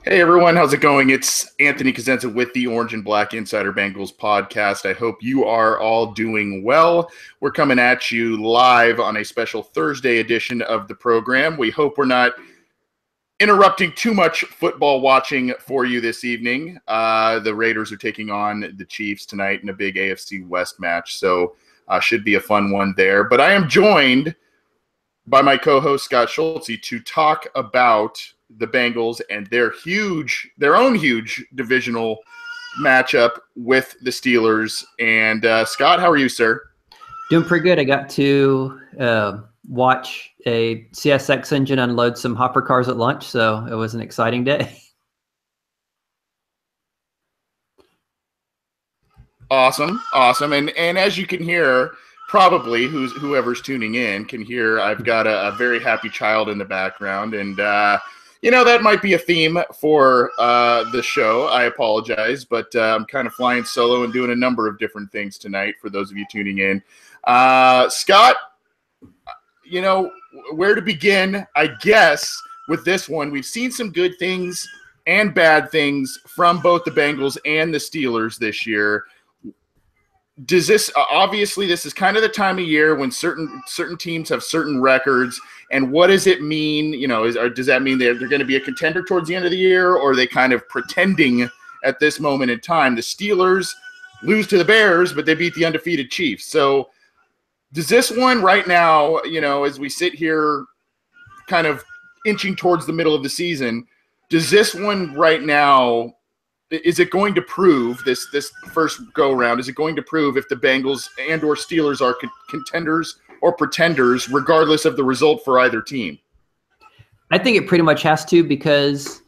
Hey everyone, how's it going? It's Anthony Cosenza with the Orange and Black Insider Bengals podcast. I hope you are all doing well. We're coming at you live on a special Thursday edition of the program. We hope we're not interrupting too much football watching for you this evening. The Raiders are taking on the Chiefs tonight in a big AFC West match, so should be a fun one there. But I am joined by my co-host Scott Schulze to talk about the Bengals and their own huge divisional matchup with the Steelers. And Scott, how are you, sir? Doing pretty good. I got to watch a CSX engine unload some hopper cars at lunch, so it was an exciting day. Awesome. And as you can hear, probably whoever's tuning in can hear, I've got a very happy child in the background, and that might be a theme for the show. I apologize, but I'm kind of flying solo and doing a number of different things tonight for those of you tuning in. Scott, where to begin, I guess, with this one. We've seen some good things and bad things from both the Bengals and the Steelers this year. Does this obviously this is kind of the time of year when certain teams have certain records, and what does it mean? Does that mean they're going to be a contender towards the end of the year, or are they kind of pretending at this moment in time? The Steelers lose to the Bears, but they beat the undefeated Chiefs. So does this one right now, as we sit here kind of inching towards the middle of the season, does this one right now, is it going to prove this first go-around? Is it going to prove if the Bengals and or Steelers are contenders or pretenders, regardless of the result for either team? I think it pretty much has to, because,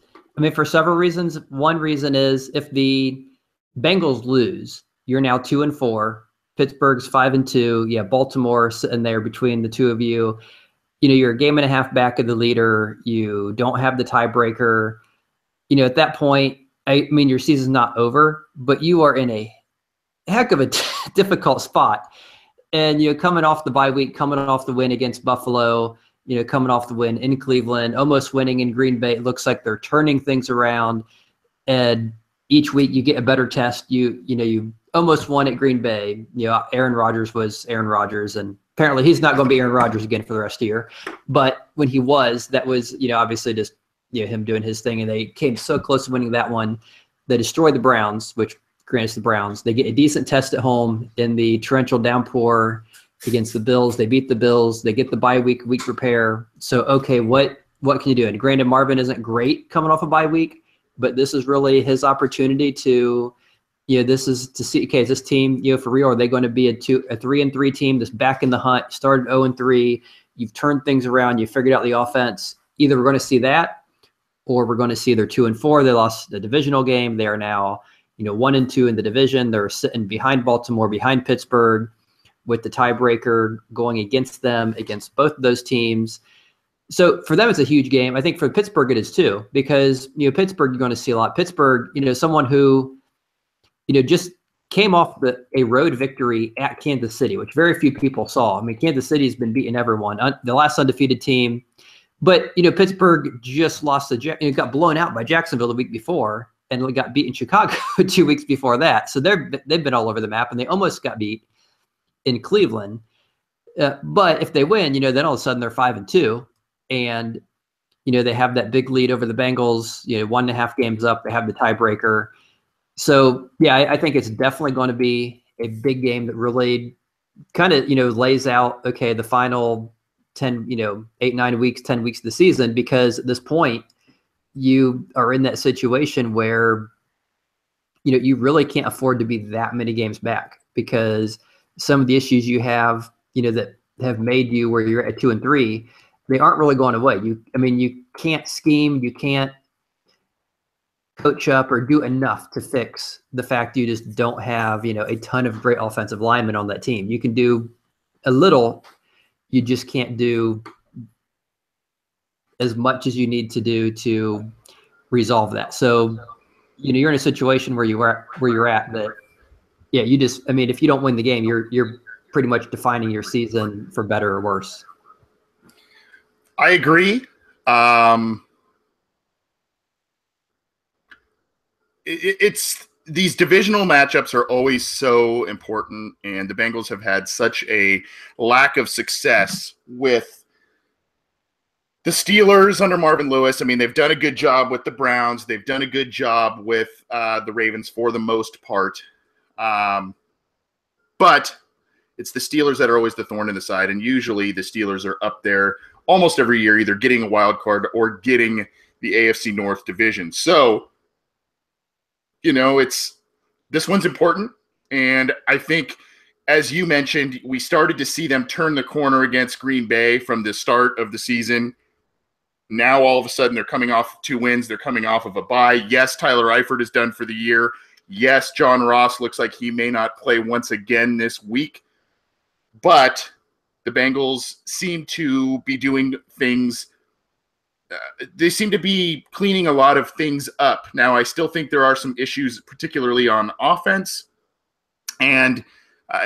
for several reasons. One reason is if the Bengals lose, you're now 2-4. Pittsburgh's 5-2. Yeah, Baltimore sitting there between the two of you. You're a game and a half back of the leader. You don't have the tiebreaker. At that point, your season's not over, but you are in a heck of a difficult spot. And coming off the bye week, coming off the win against Buffalo, coming off the win in Cleveland, almost winning in Green Bay. It looks like they're turning things around. And each week you get a better test. You almost won at Green Bay. Aaron Rodgers was Aaron Rodgers, and apparently he's not going to be Aaron Rodgers again for the rest of the year. But when he was, that was, obviously just him doing his thing, and they came so close to winning that one. They destroyed the Browns, which grants the Browns. They get a decent test at home in the torrential downpour against the Bills. They beat the Bills. They get the bye week repair. So, okay, what can you do? And granted, Marvin isn't great coming off a bye week, but this is really his opportunity to, this is to see, okay, is this team, for real, are they going to be a 3-3 team that's back in the hunt, started 0-3, you've turned things around, you figured out the offense. Either we're going to see that, or we're going to see they're 2-4. They lost the divisional game. They are now, 1-2 in the division. They're sitting behind Baltimore, behind Pittsburgh, with the tiebreaker going against them, against both of those teams. So for them, it's a huge game. I think for Pittsburgh, it is too, because, Pittsburgh, you're going to see a lot. Pittsburgh, someone who, just came off a road victory at Kansas City, which very few people saw. Kansas City has been beating everyone. The last undefeated team. But, Pittsburgh just lost got blown out by Jacksonville the week before, and got beat in Chicago 2 weeks before that. So they've been all over the map, and they almost got beat in Cleveland. But if they win, then all of a sudden they're 5-2, and, they have that big lead over the Bengals, 1.5 games up. They have the tiebreaker. So, yeah, I think it's definitely going to be a big game that really kind of, lays out, okay, the final 10, 8-9 weeks, 10 weeks of the season, because at this point you are in that situation where, you really can't afford to be that many games back, because some of the issues you have, that have made you where you're at 2-3, they aren't really going away. You can't scheme, you can't coach up or do enough to fix the fact you just don't have, a ton of great offensive linemen on that team. You can do a little. You just can't do as much as you need to do to resolve that. So, you're in a situation where you're at that. Yeah, you just. If you don't win the game, you're pretty much defining your season for better or worse. I agree. it's these divisional matchups are always so important, and the Bengals have had such a lack of success with the Steelers under Marvin Lewis. I mean, they've done a good job with the Browns. They've done a good job with the Ravens for the most part. But it's the Steelers that are always the thorn in the side, and usually the Steelers are up there almost every year, either getting a wild card or getting the AFC North division. So, this one's important, and I think, as you mentioned, we started to see them turn the corner against Green Bay from the start of the season. Now, all of a sudden, they're coming off 2 wins. They're coming off of a bye. Yes, Tyler Eifert is done for the year. Yes, John Ross looks like he may not play once again this week. But the Bengals seem to be doing things. They seem to be cleaning a lot of things up. Now, I still think there are some issues, particularly on offense and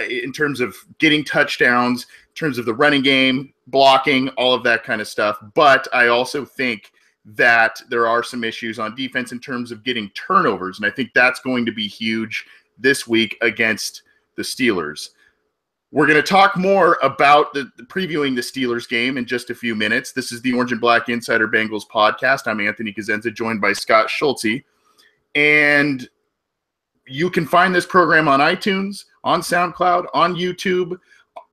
in terms of getting touchdowns, in terms of the running game, blocking, all of that kind of stuff. But I also think that there are some issues on defense in terms of getting turnovers, and I think that's going to be huge this week against the Steelers. We're going to talk more about the previewing the Steelers game in just a few minutes. This is the Orange and Black Insider Bengals podcast. I'm Anthony Cosenza, joined by Scott Schulze. And you can find this program on iTunes, on SoundCloud, on YouTube,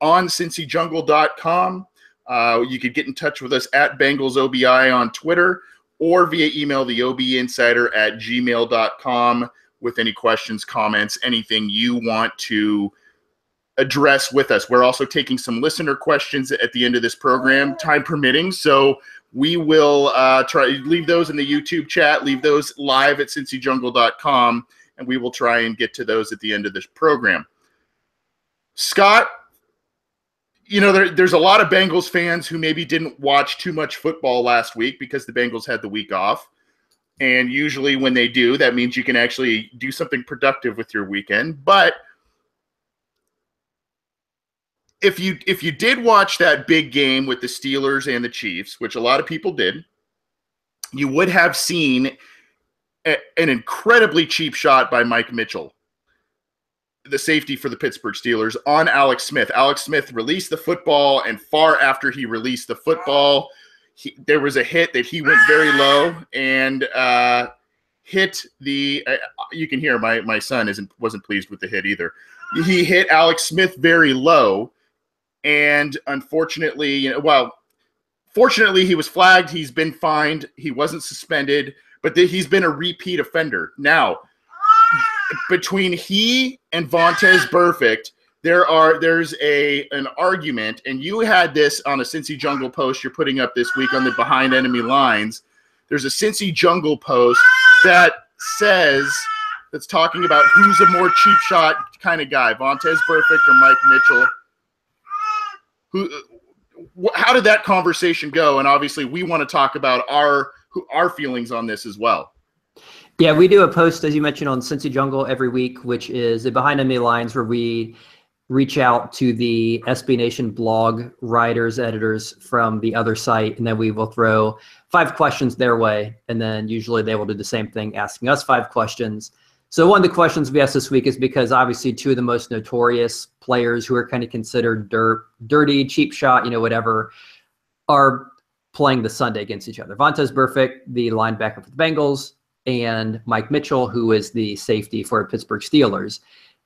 on cincyjungle.com. You could get in touch with us at BengalsOBI on Twitter or via email, theobinsider@gmail.com, with any questions, comments, anything you want to address with us. We're also taking some listener questions at the end of this program, time permitting. So we will try to leave those in the YouTube chat, leave those live at cincyjungle.com, and we will try and get to those at the end of this program. Scott, there's a lot of Bengals fans who maybe didn't watch too much football last week because the Bengals had the week off. And usually when they do, that means you can actually do something productive with your weekend. But if you did watch that big game with the Steelers and the Chiefs, which a lot of people did, you would have seen an incredibly cheap shot by Mike Mitchell, the safety for the Pittsburgh Steelers, on Alex Smith. Alex Smith released the football, and far after he released the football, there was a hit that he went very low and hit the you can hear my son wasn't pleased with the hit either. He hit Alex Smith very low, and unfortunately, fortunately he was flagged. He's been fined. He wasn't suspended, but he's been a repeat offender. Now, between he and Vontaze Burfict, there's an argument, and you had this on a Cincy Jungle post you're putting up this week on the Behind Enemy Lines. There's a Cincy Jungle post that's talking about who's a more cheap shot kind of guy, Vontaze Burfict or Mike Mitchell. How did that conversation go? And obviously we want to talk about our feelings on this as well. Yeah, we do a post, as you mentioned, on Cincy Jungle every week, which is the Behind Enemy Lines, where we reach out to the SB Nation blog writers, editors from the other site, and then we will throw 5 questions their way, and then usually they will do the same thing, asking us 5 questions. So one of the questions we asked this week is because obviously 2 of the most notorious players who are kind of considered dirty, cheap shot, whatever, are playing the Sunday against each other. Vontaze Burfict, the linebacker for the Bengals, and Mike Mitchell, who is the safety for Pittsburgh Steelers.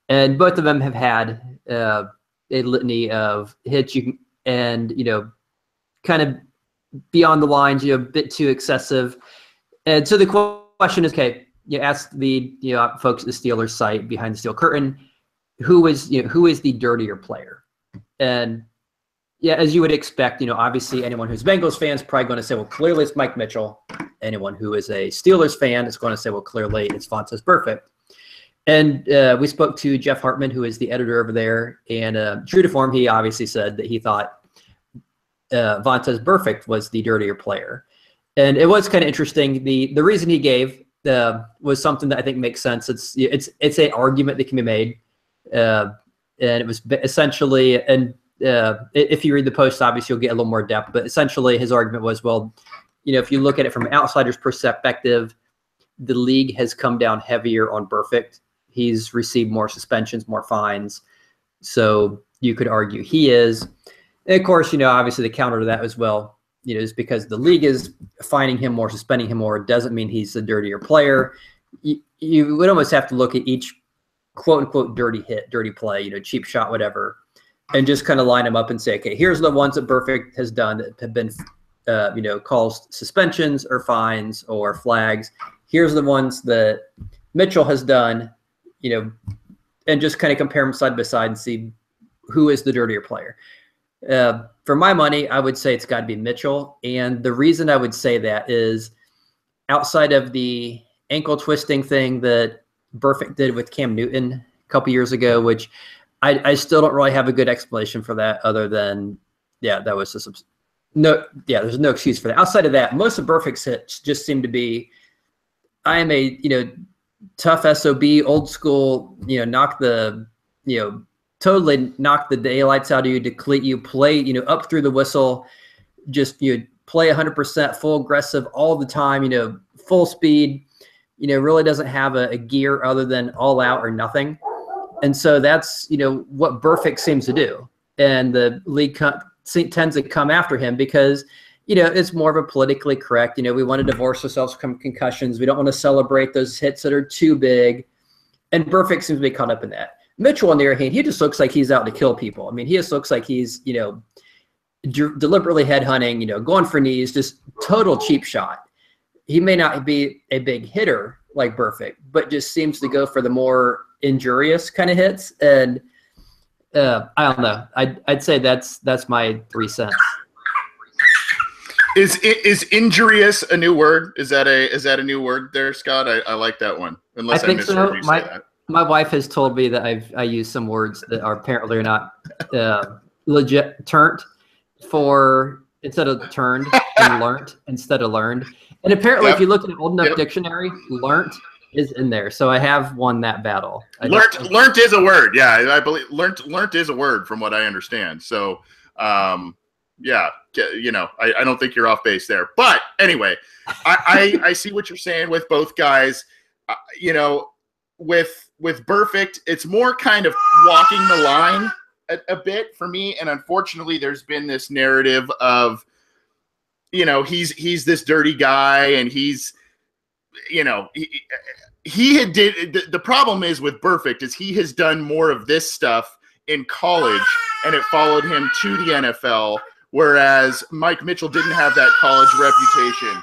And both of them have had a litany of hits and kind of beyond the lines, a bit too excessive. And so the question is, okay, you ask the folks at the Steelers site, Behind the Steel Curtain, who is the dirtier player? And yeah, as you would expect, obviously anyone who's Bengals fan is probably going to say, well, clearly it's Mike Mitchell. Anyone who is a Steelers fan is going to say, well, clearly it's Vontaze Burfict. And we spoke to Jeff Hartman, who is the editor over there, and true to form, he obviously said that he thought Vontaze Burfict was the dirtier player. And it was kind of interesting. The reason he gave was something that I think makes sense. It's an argument that can be made, and it was essentially, and if you read the post, obviously you'll get a little more depth. But essentially, his argument was, well, if you look at it from an outsider's perspective, the league has come down heavier on Burfict. He's received more suspensions, more fines. So you could argue he is. And of course, obviously the counter to that as well, is because the league is fining him more, suspending him more, doesn't mean he's a dirtier player. You would almost have to look at each quote unquote dirty hit, dirty play, cheap shot, whatever, and just kind of line them up and say, okay, here's the ones that Burfict has done that have been, caused suspensions or fines or flags. Here's the ones that Mitchell has done, and just kind of compare them side by side and see who is the dirtier player. For my money, I would say it's got to be Mitchell. And the reason I would say that is outside of the ankle twisting thing that Burfict did with Cam Newton a couple years ago, which I still don't really have a good explanation for that other than, that was just there's no excuse for that. Outside of that, most of Burfict's hits just seem to be, I am a, tough SOB, old school, totally knock the daylights out of you, deplete you, play, up through the whistle, just, play 100% full aggressive all the time, full speed, really doesn't have a gear other than all out or nothing. And so that's, what Burfict seems to do. And the league tends to come after him because, it's more of a politically correct, we want to divorce ourselves from concussions. We don't want to celebrate those hits that are too big. And Burfict seems to be caught up in that. Mitchell, on the other hand, he just looks like he's out to kill people. I mean, he just looks like he's, deliberately headhunting, going for knees, just total cheap shot. He may not be a big hitter like Burfict, but just seems to go for the more injurious kind of hits. And I don't know. I'd say that's my 3 cents. Is injurious a new word? Is that a new word there, Scott? I like that one. Unless I think so. You say that. My wife has told me that I use some words that are apparently not legit turned for instead of turned and learnt instead of learned. And apparently, if you look at an old enough dictionary, learnt is in there. So I have won that battle. Learnt is a word. Yeah, I believe learnt is a word from what I understand. So, I don't think you're off base there. But anyway, I see what you're saying with both guys. With Burfict, it's more kind of walking the line a bit for me. And unfortunately, there's been this narrative of, he's this dirty guy and he's, the problem is with Burfict is he has done more of this stuff in college and it followed him to the NFL, whereas Mike Mitchell didn't have that college reputation.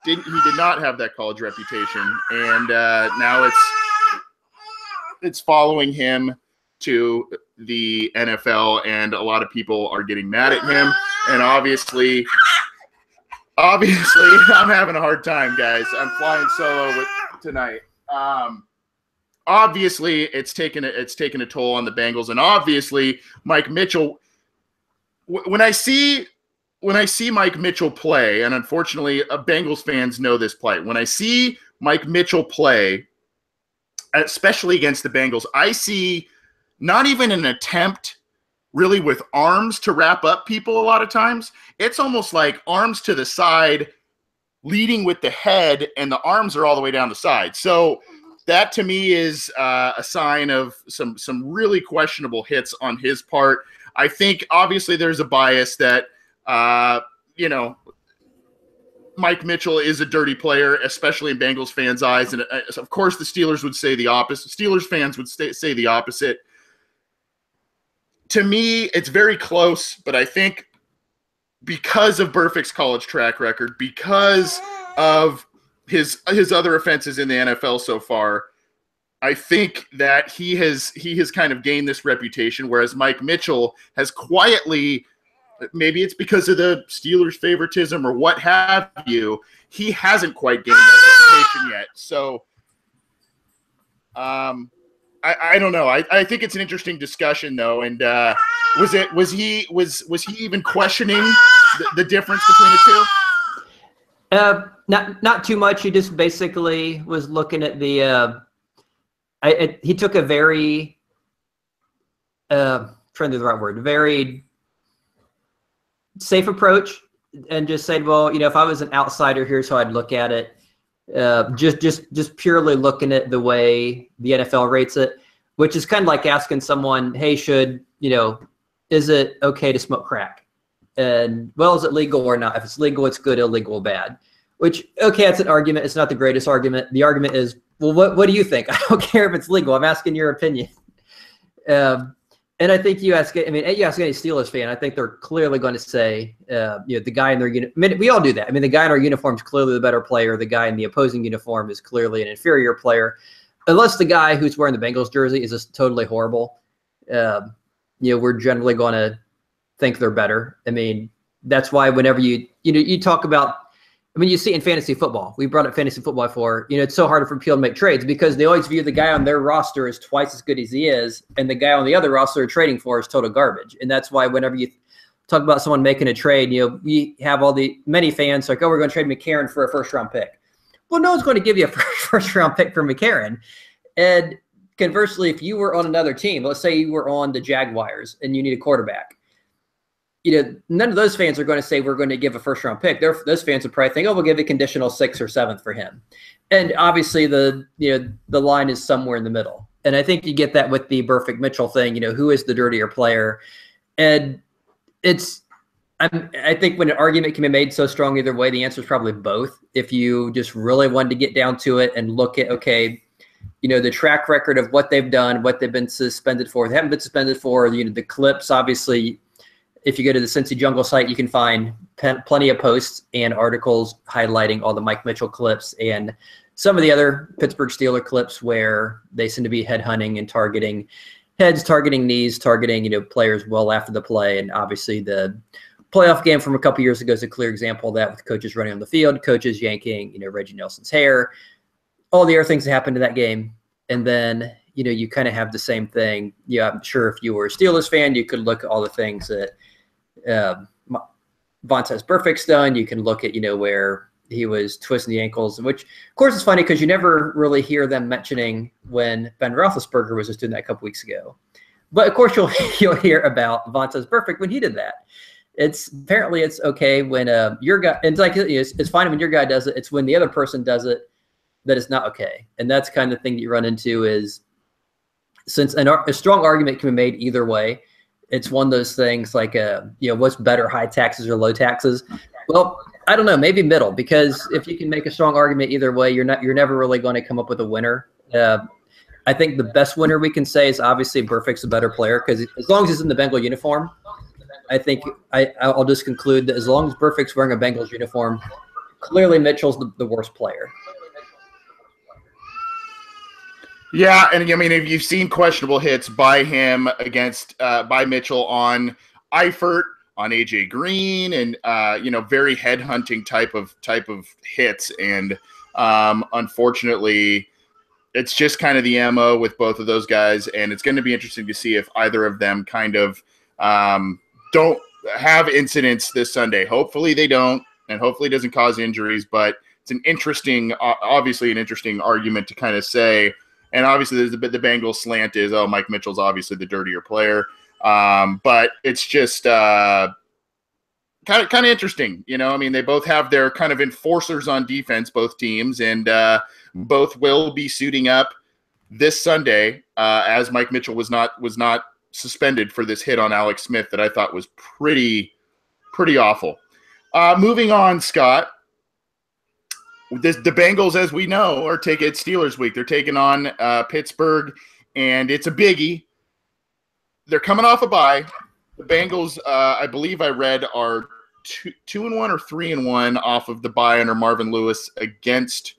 He did not have that college reputation. And now it's following him to the NFL, and a lot of people are getting mad at him. And obviously, I'm having a hard time, guys. I'm flying solo tonight. Obviously, it's taken a toll on the Bengals, and obviously, Mike Mitchell. When I see Mike Mitchell play, and unfortunately, Bengals fans know this play. When I see Mike Mitchell play, especially against the Bengals, I see not even an attempt really with arms to wrap up people a lot of times. It's almost like arms to the side, leading with the head, and the arms are all the way down the side. So that to me is a sign of some really questionable hits on his part. I think obviously there's a bias that, Mike Mitchell is a dirty player, especially in Bengals fans' eyes. And of course, the Steelers would say the opposite. Steelers fans would say the opposite. To me, it's very close, but I think because of Burfict's college track record, because of his other offenses in the NFL so far, I think that he has kind of gained this reputation, whereas Mike Mitchell has quietly, maybe it's because of the Steelers' favoritism or what have you, he hasn't quite gained that reputation yet. So I don't know. I think it's an interesting discussion though. And was he even questioning the difference between the two? Not too much. He just basically was looking at the he took a very trying to do the right word, very safe approach, and just said, well, if I was an outsider, here's how I'd look at it. Just purely looking at the way the NFL rates it, which is kind of like asking someone, hey, is it okay to smoke crack? And, well, is it legal or not? If it's legal, it's good, illegal, bad. Which, okay, that's an argument. It's not the greatest argument. The argument is, well, what do you think? I don't care if it's legal. I'm asking your opinion. And I think you ask any Steelers fan, I think they're clearly going to say, the guy in their uniform. I mean, we all do that. I mean, the guy in our uniform is clearly the better player. The guy in the opposing uniform is clearly an inferior player, unless the guy who's wearing the Bengals jersey is just totally horrible. We're generally going to think they're better. I mean, that's why whenever you talk about, I mean, you see in fantasy football, we brought up fantasy football before, it's so hard for people to make trades because they always view the guy on their roster as twice as good as he is, and the guy on the other roster they're trading for is total garbage. And that's why whenever you talk about someone making a trade, we have many fans like, oh, we're going to trade McCarron for a first-round pick. Well, no one's going to give you a first-round pick for McCarron. And conversely, if you were on another team, let's say you were on the Jaguars and you need a quarterback, none of those fans are going to say we're going to give a first-round pick. Those fans would probably think, oh, we'll give a conditional 6th or 7th for him. And obviously the line is somewhere in the middle. And I think you get that with the Burfict Mitchell thing, who is the dirtier player? And I think when an argument can be made so strong either way, the answer is probably both. If you just really wanted to get down to it and look at, okay, the track record of what they've done, what they've been suspended for, they haven't been suspended for, the clips, obviously. If you go to the Cincy Jungle site, you can find plenty of posts and articles highlighting all the Mike Mitchell clips and some of the other Pittsburgh Steelers clips where they seem to be headhunting and targeting heads, targeting knees, targeting, players well after the play. And obviously the playoff game from a couple years ago is a clear example of that with coaches running on the field, coaches yanking, Reggie Nelson's hair, all the other things that happened in that game. And then, you kind of have the same thing. Yeah, I'm sure if you were a Steelers fan, you could look at all the things that Vontaze Burfict's done. You can look at, where he was twisting the ankles, which, of course, is funny because you never really hear them mentioning when Ben Roethlisberger was just doing that a couple weeks ago. But, of course, you'll hear about Vontaze Burfict when he did that. It's okay when your guy – it's fine when your guy does it. It's when the other person does it that it's not okay. And that's kind of the thing that you run into is since a strong argument can be made either way, it's one of those things like, what's better, high taxes or low taxes? Well, I don't know, maybe middle, because if you can make a strong argument either way, you're never really going to come up with a winner. I think the best winner we can say is obviously Burfict's a better player because as long as he's in the Bengal uniform, I think I'll just conclude that as long as Burfict's wearing a Bengals uniform, clearly Mitchell's the worst player. Yeah, and I mean, if you've seen questionable hits by him against by Mitchell on Eifert, on AJ Green, and very headhunting type of hits, and unfortunately, it's just kind of the MO with both of those guys, and it's going to be interesting to see if either of them kind of don't have incidents this Sunday. Hopefully they don't, and hopefully it doesn't cause injuries. But it's obviously an interesting argument to kind of say. And obviously, there's the Bengals slant is, oh, Mike Mitchell's obviously the dirtier player. But it's just kind of interesting. I mean, they both have their kind of enforcers on defense, both teams, and both will be suiting up this Sunday, as Mike Mitchell was not suspended for this hit on Alex Smith that I thought was pretty awful. Moving on, Scott. The Bengals, as we know, are taking Steelers week. They're taking on Pittsburgh, and it's a biggie. They're coming off a bye. The Bengals, I believe I read, are 2-1 or 3-1 off of the bye under Marvin Lewis against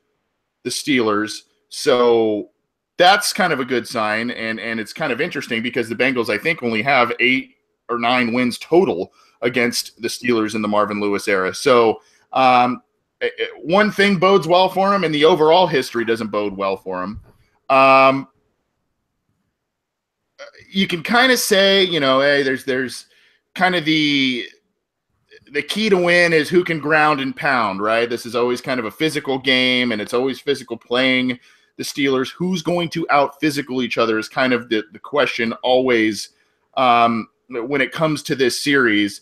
the Steelers. So that's kind of a good sign, and it's kind of interesting because the Bengals, I think, only have 8 or 9 wins total against the Steelers in the Marvin Lewis era. So one thing bodes well for them, and the overall history doesn't bode well for them. You can kind of say, hey, there's kind of the key to win is who can ground and pound, right? This is always kind of a physical game, and it's always physical playing the Steelers. Who's going to out-physical each other is kind of the question always when it comes to this series.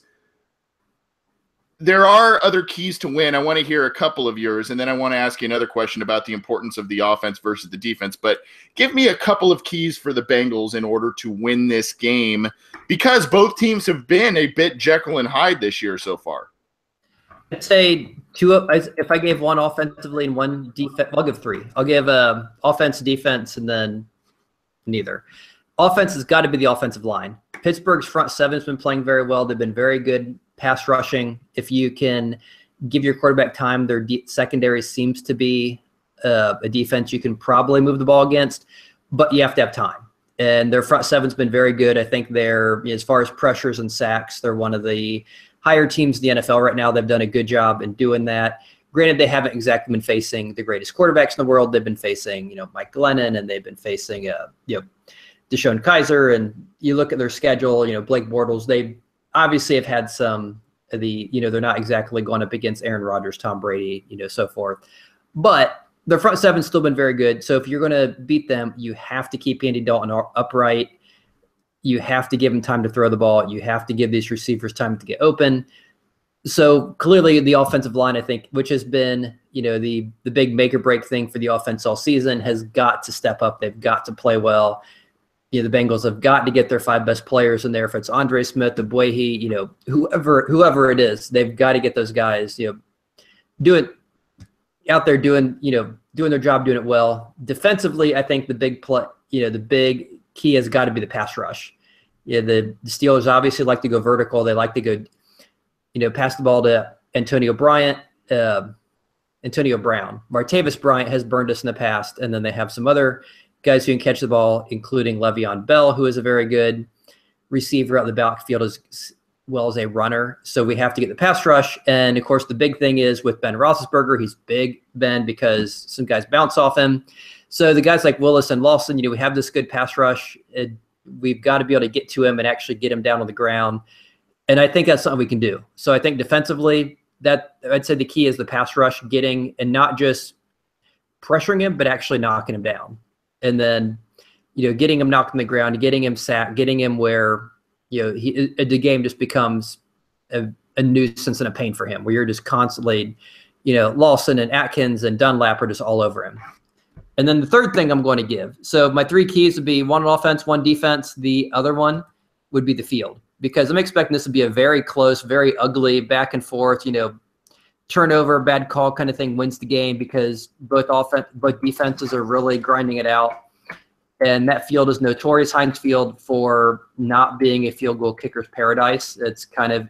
there are other keys to win. I want to hear a couple of yours, and then I want to ask you another question about the importance of the offense versus the defense. But give me a couple of keys for the Bengals in order to win this game, because both teams have been a bit Jekyll and Hyde this year so far. I'd say two. If I gave one offensively and one defense, I'll give three. I'll give offense, defense, and then neither. Offense has got to be the offensive line. Pittsburgh's front seven has been playing very well. They've been very good pass rushing. If you can give your quarterback time, their secondary seems to be a defense you can probably move the ball against, but you have to have time. And their front seven's been very good. I think they're, as far as pressures and sacks, they're one of the higher teams in the NFL right now. They've done a good job in doing that. Granted, they haven't exactly been facing the greatest quarterbacks in the world. They've been facing, Mike Glennon, and they've been facing, Deshaun Kaiser. And you look at their schedule, Blake Bortles, they obviously have had some of the, they're not exactly going up against Aaron Rodgers, Tom Brady, so forth. But their front seven's still been very good. So if you're going to beat them, you have to keep Andy Dalton upright. You have to give him time to throw the ball. You have to give these receivers time to get open. So clearly the offensive line, I think, which has been, the big make or break thing for the offense all season, has got to step up. They've got to play well. The Bengals have got to get their five best players in there. If it's Andre Smith, the Boyhe, whoever it is, they've got to get those guys, doing out there doing their job, doing it well. Defensively, I think the big key has got to be the pass rush. The Steelers obviously like to go vertical. They like to go, pass the ball to Antonio Brown. Martavis Bryant has burned us in the past, and then they have some other guys who can catch the ball, including Le'Veon Bell, who is a very good receiver out the backfield as well as a runner. So we have to get the pass rush. And, of course, the big thing is with Ben Roethlisberger, he's big, Ben, because some guys bounce off him. So the guys like Willis and Lawson, we have this good pass rush. We've got to be able to get to him and actually get him down on the ground. And I think that's something we can do. So I think defensively, that I'd say the key is the pass rush, getting and not just pressuring him, but actually knocking him down. And then, getting him knocked on the ground, getting him sacked, getting him where, the game just becomes a nuisance and a pain for him, where you're just constantly, Lawson and Atkins and Dunlap are just all over him. And then the third thing I'm going to give. So my three keys would be one on offense, one defense. The other one would be the field, because I'm expecting this to be a very close, very ugly back and forth, turnover, bad call kind of thing wins the game, because both defenses are really grinding it out. And that field is notorious, Heinz Field, for not being a field goal kicker's paradise. It can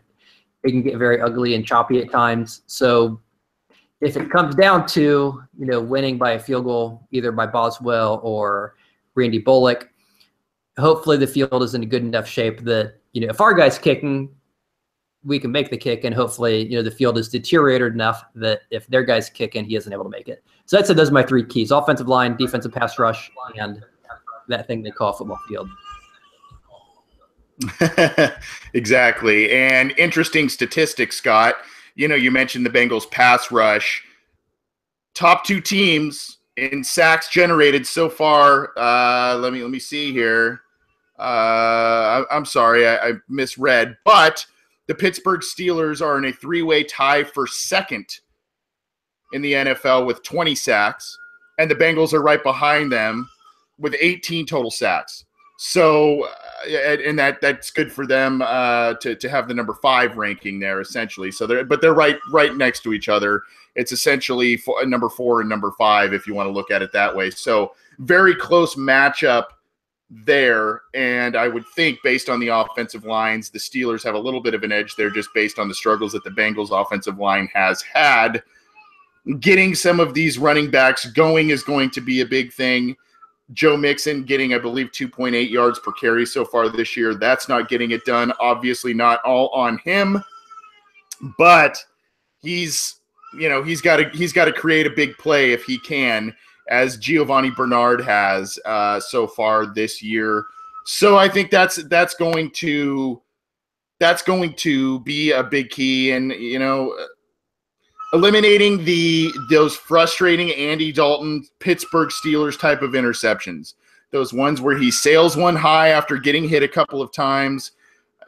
get very ugly and choppy at times. So if it comes down to, winning by a field goal, either by Boswell or Randy Bullock, hopefully the field is in a good enough shape that, if our guy's kicking, we can make the kick, and hopefully, the field is deteriorated enough that if their guy's kicking, he isn't able to make it. So that's it. Those are my three keys: offensive line, defensive pass rush, and that thing they call football field. Exactly. And interesting statistics, Scott. You mentioned the Bengals pass rush. Top two teams in sacks generated so far. Let me see here. I'm sorry, I misread, but the Pittsburgh Steelers are in a three-way tie for second in the NFL with 20 sacks, and the Bengals are right behind them with 18 total sacks. So, and that's good for them to have the number 5 ranking there, essentially. So they're right next to each other. It's essentially number 4 and number 5 if you want to look at it that way. So very close matchup there, and I would think based on the offensive lines, the Steelers have a little bit of an edge there just based on the struggles that the Bengals offensive line has had. Getting some of these running backs going is going to be a big thing. Joe Mixon getting, I believe, 2.8 yards per carry so far this year. That's not getting it done. Obviously not all on him, but he's got to create a big play if he can, as Giovanni Bernard has so far this year. So I think that's going to be a big key, and eliminating those frustrating Andy Dalton Pittsburgh Steelers type of interceptions, those ones where he sails one high after getting hit a couple of times.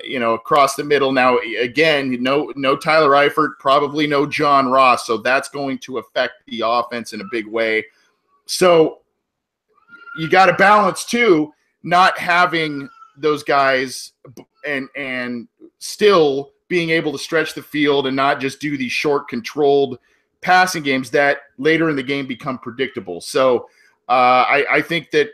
across the middle. Now, again, no Tyler Eifert, probably no John Ross. So that's going to affect the offense in a big way. So you got to balance too, not having those guys and still being able to stretch the field and not just do these short controlled passing games that later in the game become predictable. So I think that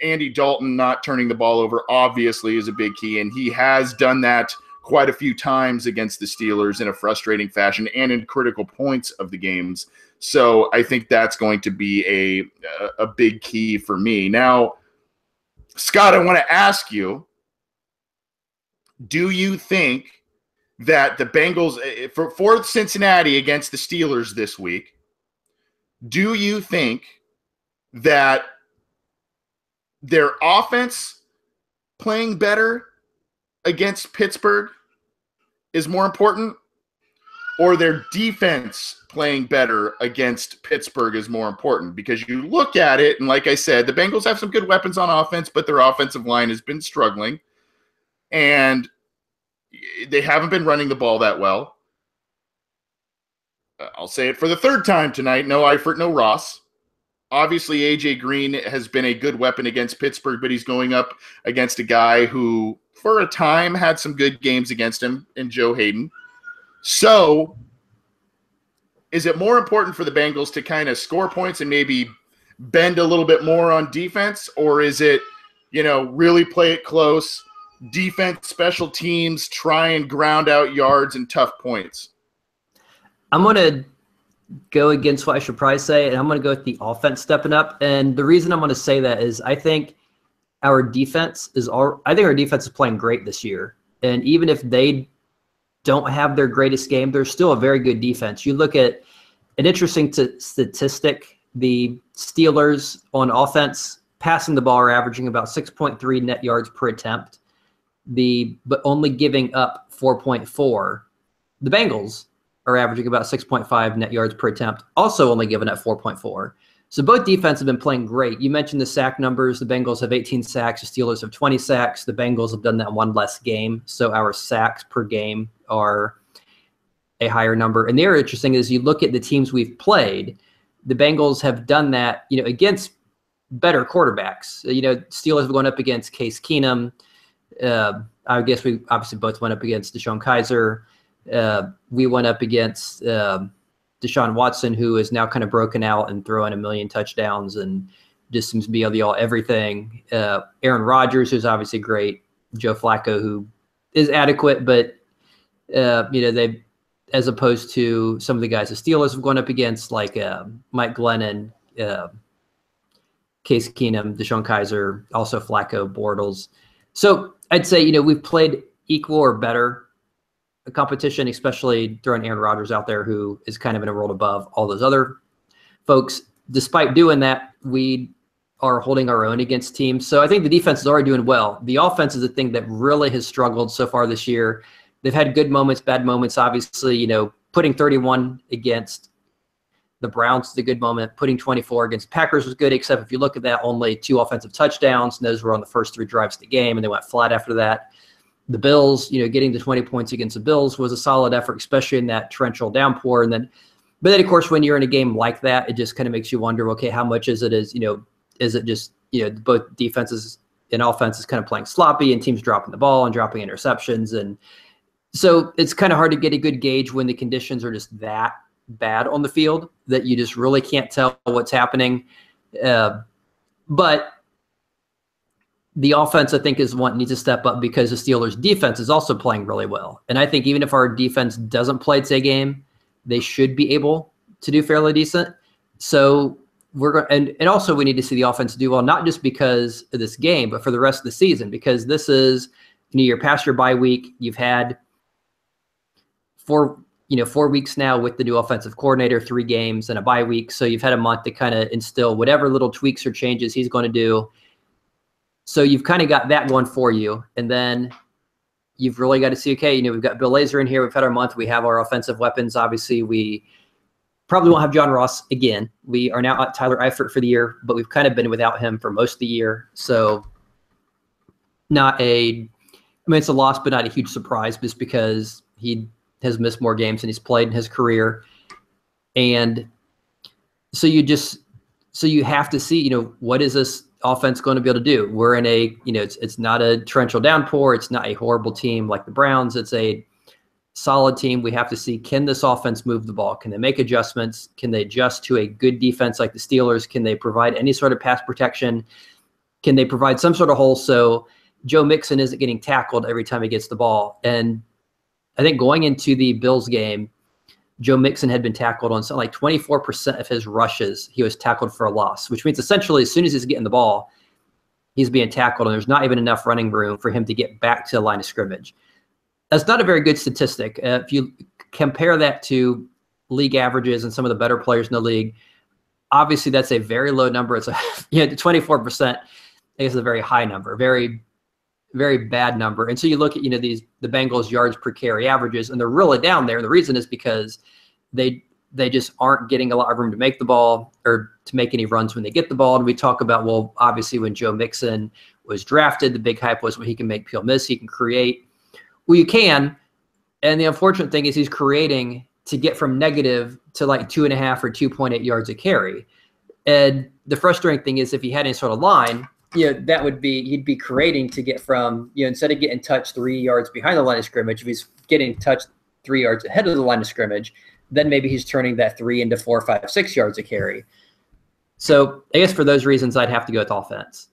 Andy Dalton not turning the ball over obviously is a big key, and he has done that quite a few times against the Steelers in a frustrating fashion and in critical points of the games. So I think that's going to be a big key for me. Now, Scott, I want to ask you, do you think that the Bengals for Cincinnati against the Steelers this week, do you think that their offense playing better against Pittsburgh is more important, or their defense playing better against Pittsburgh is more important? Because you look at it, and like I said, the Bengals have some good weapons on offense, but their offensive line has been struggling, and they haven't been running the ball that well. I'll say it for the third time tonight. No Eifert, no Ross. Obviously, A.J. Green has been a good weapon against Pittsburgh, but he's going up against a guy who, for a time, had some good games against him in Joe Hayden. So, is it more important for the Bengals to kind of score points and maybe bend a little bit more on defense, or is it, really play it close, defense, special teams, try and ground out yards and tough points? I'm going to go against what I should probably say, and I'm going to go with the offense stepping up. And the reason I'm going to say that is I think our defense is playing great this year. And even if they don't have their greatest game, they're still a very good defense. You look at an interesting statistic, the Steelers on offense passing the ball are averaging about 6.3 net yards per attempt, but only giving up 4.4. The Bengals are averaging about 6.5 net yards per attempt, also only giving up 4.4. So both defenses have been playing great. You mentioned the sack numbers. The Bengals have 18 sacks. The Steelers have 20 sacks. The Bengals have done that in one less game. So our sacks per game are a higher number. And the other interesting is you look at the teams we've played, the Bengals have done that, against better quarterbacks. Steelers have gone up against Case Keenum. I guess we obviously both went up against Deshaun Kaiser. We went up against Deshaun Watson, who is now kind of broken out and throwing a million touchdowns and just seems to be able to everything. Aaron Rodgers, who's obviously great. Joe Flacco, who is adequate, but they, as opposed to some of the guys the Steelers have gone up against, like Mike Glennon, Case Keenum, Deshaun Kaiser, also Flacco, Bortles. So I'd say we've played equal or better a competition, especially throwing Aaron Rodgers out there, who is kind of in a world above all those other folks. Despite doing that, we are holding our own against teams. So I think the defense is already doing well. The offense is the thing that really has struggled so far this year. They've had good moments, bad moments. Obviously, putting 31 against the Browns is a good moment. Putting 24 against Packers was good, except if you look at that, only 2 offensive touchdowns, and those were on the first 3 drives of the game, and they went flat after that. The Bills, getting the 20 points against the Bills was a solid effort, especially in that torrential downpour. But then, of course, when you're in a game like that, it just kind of makes you wonder, okay, how much is it is it just, both defenses and offenses kind of playing sloppy and teams dropping the ball and dropping interceptions. And so it's kind of hard to get a good gauge when the conditions are just that bad on the field that you just really can't tell what's happening. But the offense, I think, is what needs to step up because the Steelers' defense is also playing really well. And I think even if our defense doesn't play its A game, they should be able to do fairly decent. So we're going, and also we need to see the offense do well, not just because of this game, but for the rest of the season, because this is, you're past your bye week. You've had 4 weeks now with the new offensive coordinator, 3 games and a bye week. So you've had a month to kind of instill whatever little tweaks or changes he's going to do. So you've kind of got that going for you. And then you've really got to see, okay, we've got Bill Lazor in here. We've had our month. We have our offensive weapons. Obviously, we probably won't have John Ross again. We are now at Tyler Eifert for the year, but we've kind of been without him for most of the year. So not a I mean, it's a loss, but not a huge surprise, just because he has missed more games than he's played in his career. And so you have to see, what is this offense going to be able to do? We're in it's not a torrential downpour. It's not a horrible team like the Browns. It's a solid team. We have to see, can this offense move the ball? Can they make adjustments? Can they adjust to a good defense like the Steelers? Can they provide any sort of pass protection? Can they provide some sort of hole so Joe Mixon isn't getting tackled every time he gets the ball? And I think going into the Bills game, Joe Mixon had been tackled on something like 24% of his rushes. He was tackled for a loss, which means essentially as soon as he's getting the ball, he's being tackled, and there's not even enough running room for him to get back to the line of scrimmage. That's not a very good statistic. If you compare that to league averages and some of the better players in the league, obviously that's a very low number. It's 24%. I guess is a very high number, very, very bad number. And so you look at, the Bengals yards per carry averages, and they're really down there. And the reason is because they just aren't getting a lot of room to make the ball or to make any runs when they get the ball. And we talk about, well, obviously when Joe Mixon was drafted, the big hype was, well, he can make people miss, he can create. Well, you can. And the unfortunate thing is he's creating to get from negative to like 2.5 or 2.8 yards a carry. And the frustrating thing is if he had any sort of line, that would be, he'd be creating to get from, instead of getting touched 3 yards behind the line of scrimmage, if he's getting touched 3 yards ahead of the line of scrimmage, then maybe he's turning that 3 into 4, 5, 6 yards a carry. So I guess for those reasons, I'd have to go with offense.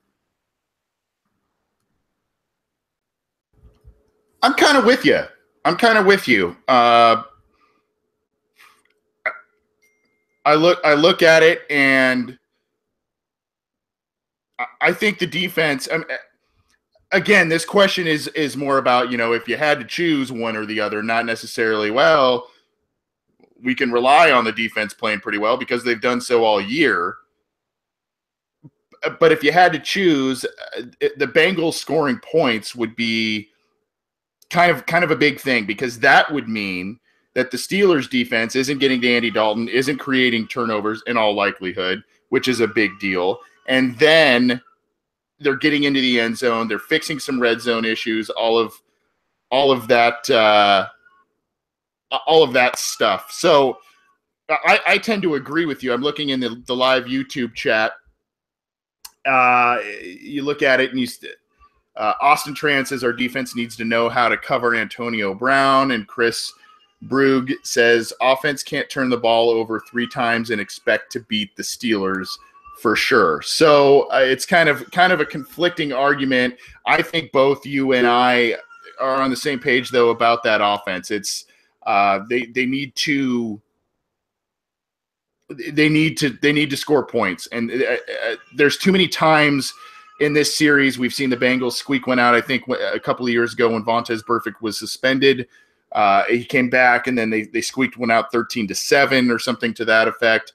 I'm kind of with you. I look at it, and I think the defense. Again, this question is more about, if you had to choose one or the other, not necessarily, well, we can rely on the defense playing pretty well because they've done so all year. But if you had to choose, the Bengals scoring points would be kind of a big thing, because that would mean that the Steelers defense isn't getting to Andy Dalton, isn't creating turnovers in all likelihood, which is a big deal. And then they're getting into the end zone. They're fixing some red zone issues, all of that stuff. So I tend to agree with you. I'm looking in the live YouTube chat. You look at it, and Austin Tran says our defense needs to know how to cover Antonio Brown, and Chris Brugge says offense can't turn the ball over 3 times and expect to beat the Steelers for sure. So it's kind of a conflicting argument. I think both you and I are on the same page though about that offense. It's they need to score points, and there's too many times in this series we've seen the Bengals squeak one out. I think a couple of years ago when Vontaze Burfict was suspended, he came back, and then they squeaked one out 13-7 or something to that effect.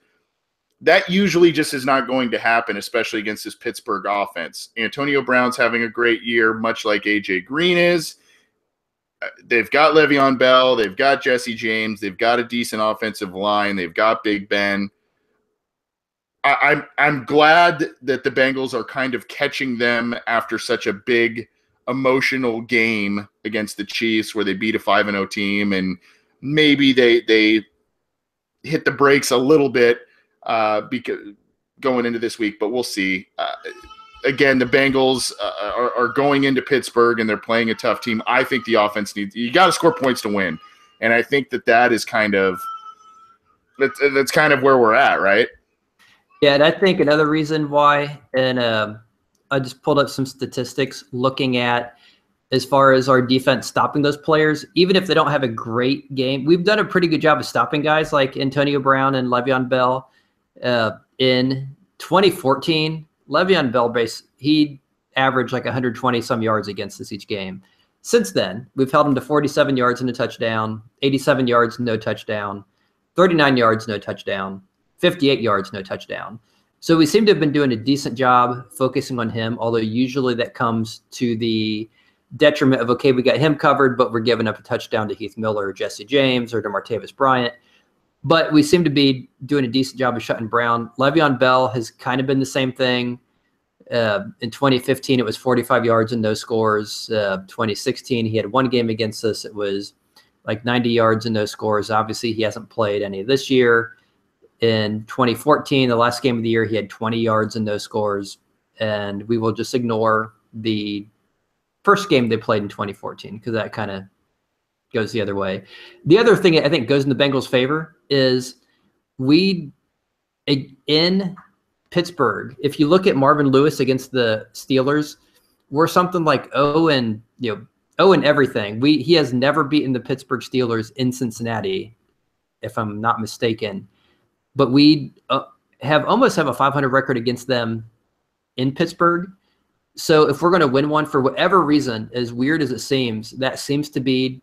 That usually just is not going to happen, especially against this Pittsburgh offense. Antonio Brown's having a great year, much like A.J. Green is. They've got Le'Veon Bell. They've got Jesse James. They've got a decent offensive line. They've got Big Ben. I'm glad that the Bengals are kind of catching them after such a big emotional game against the Chiefs, where they beat a 5-0 team, and maybe they hit the brakes a little bit because going into this week, but we'll see. Again, the Bengals are going into Pittsburgh, and they're playing a tough team. I think the offense you got to score points to win, and I think that is that's kind of where we're at, right? Yeah, and I think another reason why, and I just pulled up some statistics looking at as far as our defense stopping those players, even if they don't have a great game. We've done a pretty good job of stopping guys like Antonio Brown and Le'Veon Bell. In 2014, Le'Veon Bell, he averaged like 120-some yards against us each game. Since then, we've held him to 47 yards and a touchdown, 87 yards, no touchdown, 39 yards, no touchdown, 58 yards, no touchdown. So we seem to have been doing a decent job focusing on him, although usually that comes to the detriment of, okay, we got him covered, but we're giving up a touchdown to Heath Miller or Jesse James or to Martavis Bryant. But we seem to be doing a decent job of shutting Brown. Le'Veon Bell has kind of been the same thing. In 2015, it was 45 yards and no scores. 2016, he had one game against us. It was like 90 yards and no scores. Obviously, he hasn't played any this year. In 2014, the last game of the year, he had 20 yards and no scores. And we will just ignore the first game they played in 2014 because that kind of goes the other way. The other thing I think goes in the Bengals' favor is in Pittsburgh, if you look at Marvin Lewis against the Steelers, we're something like 0 and everything. He has never beaten the Pittsburgh Steelers in Cincinnati, if I'm not mistaken. But we almost have a 500 record against them in Pittsburgh. So if we're going to win one for whatever reason, as weird as it seems, that seems to be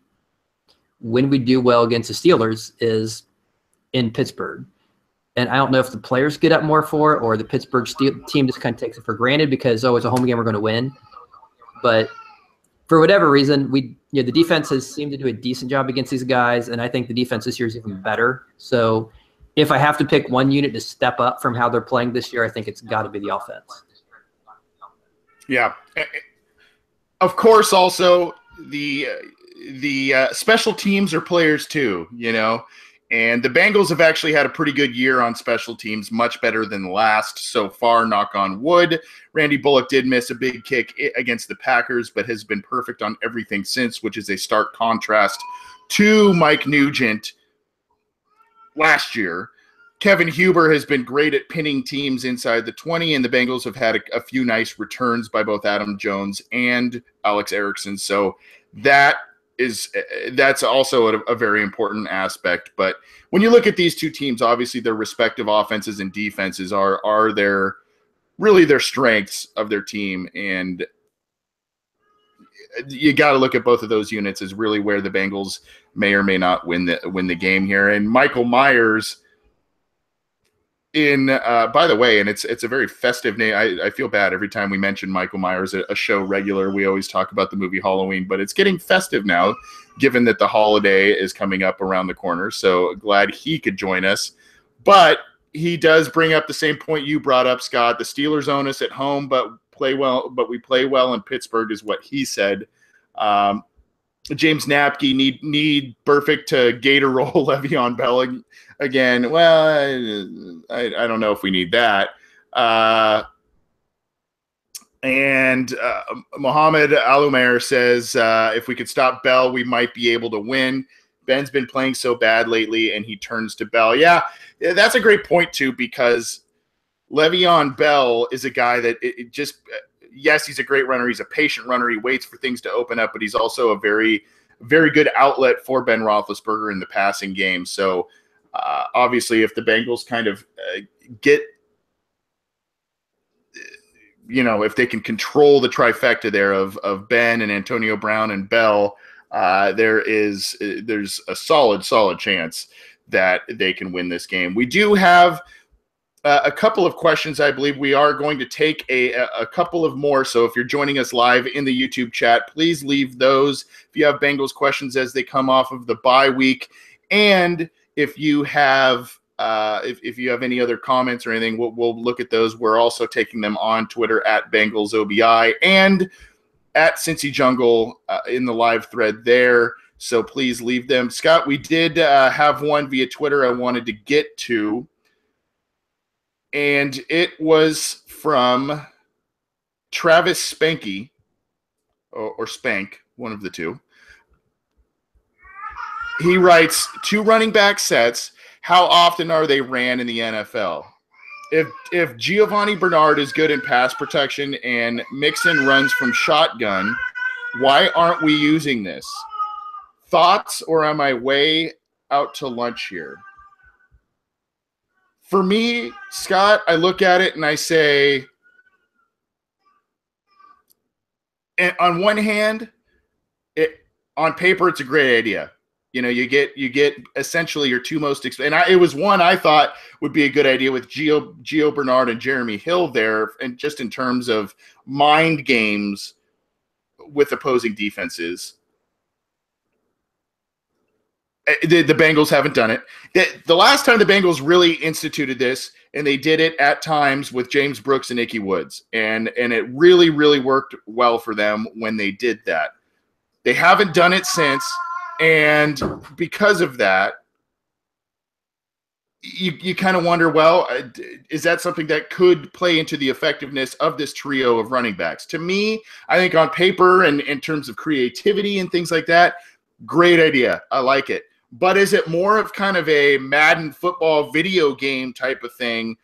when we do well against the Steelers is in Pittsburgh. And I don't know if the players get up more for it or the Pittsburgh team just kind of takes it for granted because, it's a home game, we're going to win. But for whatever reason, the defenses seem to do a decent job against these guys, and I think the defense this year is even better. So if I have to pick one unit to step up from how they're playing this year, I think it's got to be the offense. Yeah. Of course, also the special teams are players too, And the Bengals have actually had a pretty good year on special teams, much better than last so far, knock on wood. Randy Bullock did miss a big kick against the Packers, but has been perfect on everything since, which is a stark contrast to Mike Nugent last year. Kevin Huber has been great at pinning teams inside the 20, and the Bengals have had a few nice returns by both Adam Jones and Alex Erickson. So that's also a very important aspect. But when you look at these two teams, obviously their respective offenses and defenses are their strengths of their team, and you got to look at both of those units as really where the Bengals may or may not win the game here. And Michael Myers, by the way, and it's a very festive name. I feel bad every time we mention Michael Myers, a show regular. We always talk about the movie Halloween, but it's getting festive now, given that the holiday is coming up around the corner. So glad he could join us. But he does bring up the same point you brought up, Scott. The Steelers own us at home, but we play well in Pittsburgh, is what he said. James Napke need Burfict to gator roll Le'Veon Bell again. Well, I don't know if we need that. And Mohamed Alumair says if we could stop Bell, we might be able to win. Ben's been playing so bad lately, and he turns to Bell. Yeah, that's a great point, too, because Le'Veon Bell is a guy that yes, he's a great runner. He's a patient runner. He waits for things to open up, but he's also a very, very good outlet for Ben Roethlisberger in the passing game. So obviously if the Bengals kind of get, if they can control the trifecta there of Ben and Antonio Brown and Bell, there's a solid chance that they can win this game. We do have a couple of questions. I believe we are going to take a couple of more. So if you're joining us live in the YouTube chat, please leave those if you have Bengals questions as they come off of the bye week. And if you have if you have any other comments or anything, we'll look at those. We're also taking them on Twitter at BengalsOBI and at Cincy Jungle in the live thread there. So please leave them. Scott, we did have one via Twitter I wanted to get to. And it was from Travis Spanky, or Spank, one of the two. He writes, 2 running back sets, how often are they ran in the NFL? If Giovanni Bernard is good in pass protection and Mixon runs from shotgun, why aren't we using this? Thoughts, or am I way out to lunch here? For me, Scott, I look at it and I say, on one hand, on paper, it's a great idea. You get essentially your two most expensive. And it was one I thought would be a good idea with Gio Bernard and Jeremy Hill there, and just in terms of mind games with opposing defenses. The Bengals haven't done it. The last time the Bengals really instituted this, and they did it at times with James Brooks and Ickey Woods. And it really, really worked well for them when they did that. They haven't done it since, and because of that, you kind of wonder, well, is that something that could play into the effectiveness of this trio of running backs? To me, I think on paper and in terms of creativity and things like that, great idea. I like it. But is it more of kind of a Madden football video game type of thing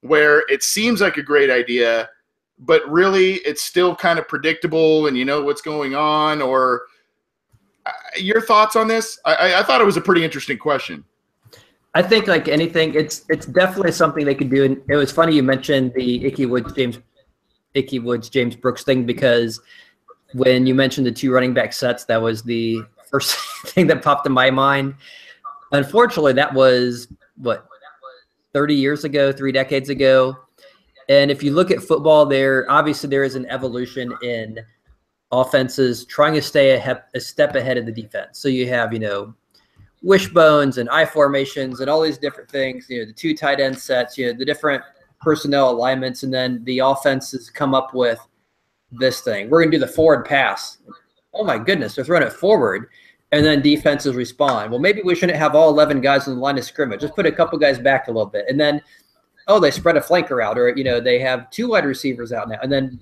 where it seems like a great idea, but really it's still kind of predictable and you know what's going on? Or your thoughts on this? I thought it was a pretty interesting question. I think like anything, it's definitely something they could do. And it was funny you mentioned the Ickey Woods, James Brooks thing, because when you mentioned the 2 running back sets, that was the first thing that popped in my mind. Unfortunately, that was, 30 years ago, 3 decades ago. And if you look at football, obviously there is an evolution in offenses trying to stay a step ahead of the defense. So you have, wishbones and I formations and all these different things, the 2 tight end sets, the different personnel alignments. And then the offenses come up with this thing. We're going to do the forward pass. Oh my goodness, they're throwing it forward. And then defenses respond. Well, maybe we shouldn't have all 11 guys on the line of scrimmage. Just put a couple guys back a little bit. And then, they spread a flanker out, or, they have 2 wide receivers out now. And then,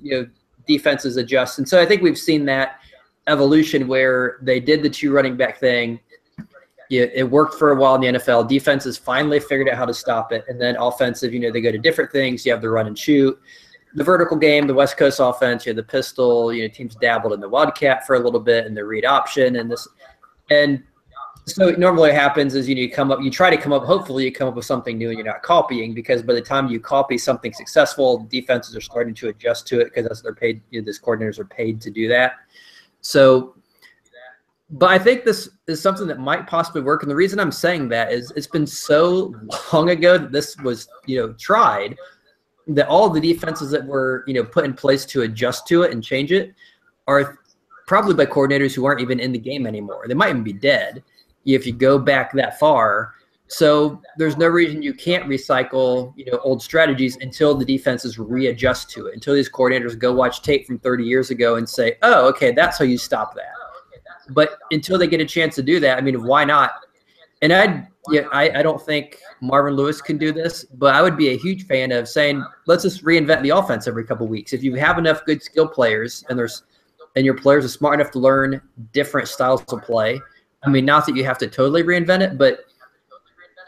defenses adjust. And so I think we've seen that evolution where they did the 2 running back thing. It worked for a while in the NFL. Defenses finally figured out how to stop it. And then offensive, they go to different things. You have the run and shoot, the vertical game, the West Coast offense, the pistol, teams dabbled in the wildcat for a little bit and the read option and this. And so normally what happens is, you try to come up, hopefully you come up with something new and you're not copying, because by the time you copy something successful, defenses are starting to adjust to it because that's what they're paid, these coordinators are paid to do that. So, but I think this is something that might possibly work. And the reason I'm saying that is it's been so long ago that this was, tried, that all the defenses that were, put in place to adjust to it and change it are probably by coordinators who aren't even in the game anymore. They might even be dead if you go back that far. So there's no reason you can't recycle, old strategies until the defenses readjust to it, until these coordinators go watch tape from 30 years ago and say, oh, okay, that's how you stop that. But until they get a chance to do that, I mean, why not? And I don't think Marvin Lewis can do this, but I would be a huge fan of saying, let's just reinvent the offense every couple of weeks. If you have enough good skill players and your players are smart enough to learn different styles of play, I mean, not that you have to totally reinvent it, but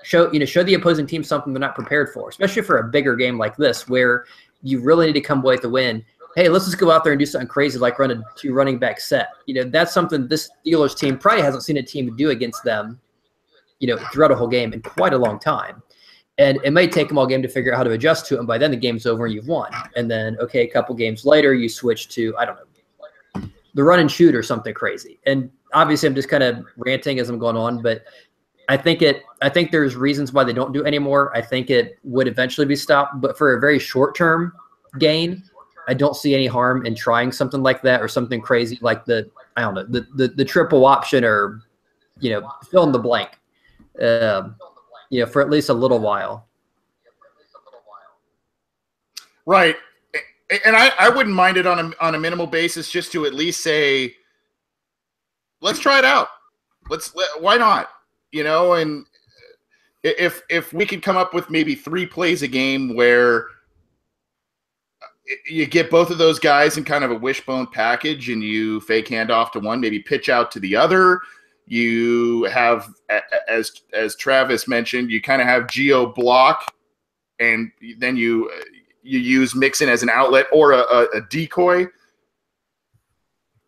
show the opposing team something they're not prepared for, especially for a bigger game like this where you really need to come away with the win. Hey, let's just go out there and do something crazy like run a 2 running back set. That's something this Steelers team probably hasn't seen a team do against them, throughout a whole game in quite a long time. And it may take them all game to figure out how to adjust to it. And by then the game's over and you've won. And then, okay, a couple games later, you switch to, I don't know, the run and shoot or something crazy. And obviously I'm just kind of ranting as I'm going on, but I think there's reasons why they don't do it anymore. I think it would eventually be stopped, but for a very short-term gain, I don't see any harm in trying something like that or something crazy like the triple option or, fill in the blank, for at least a little while. Right. And I wouldn't mind it on a minimal basis just to at least say, let's try it out. Why not? And if we could come up with maybe 3 plays a game where you get both of those guys in kind of a wishbone package and you fake handoff to one, maybe pitch out to the other. You have, as Travis mentioned, you kind of have Geo block, and then you use Mixon as an outlet or a decoy.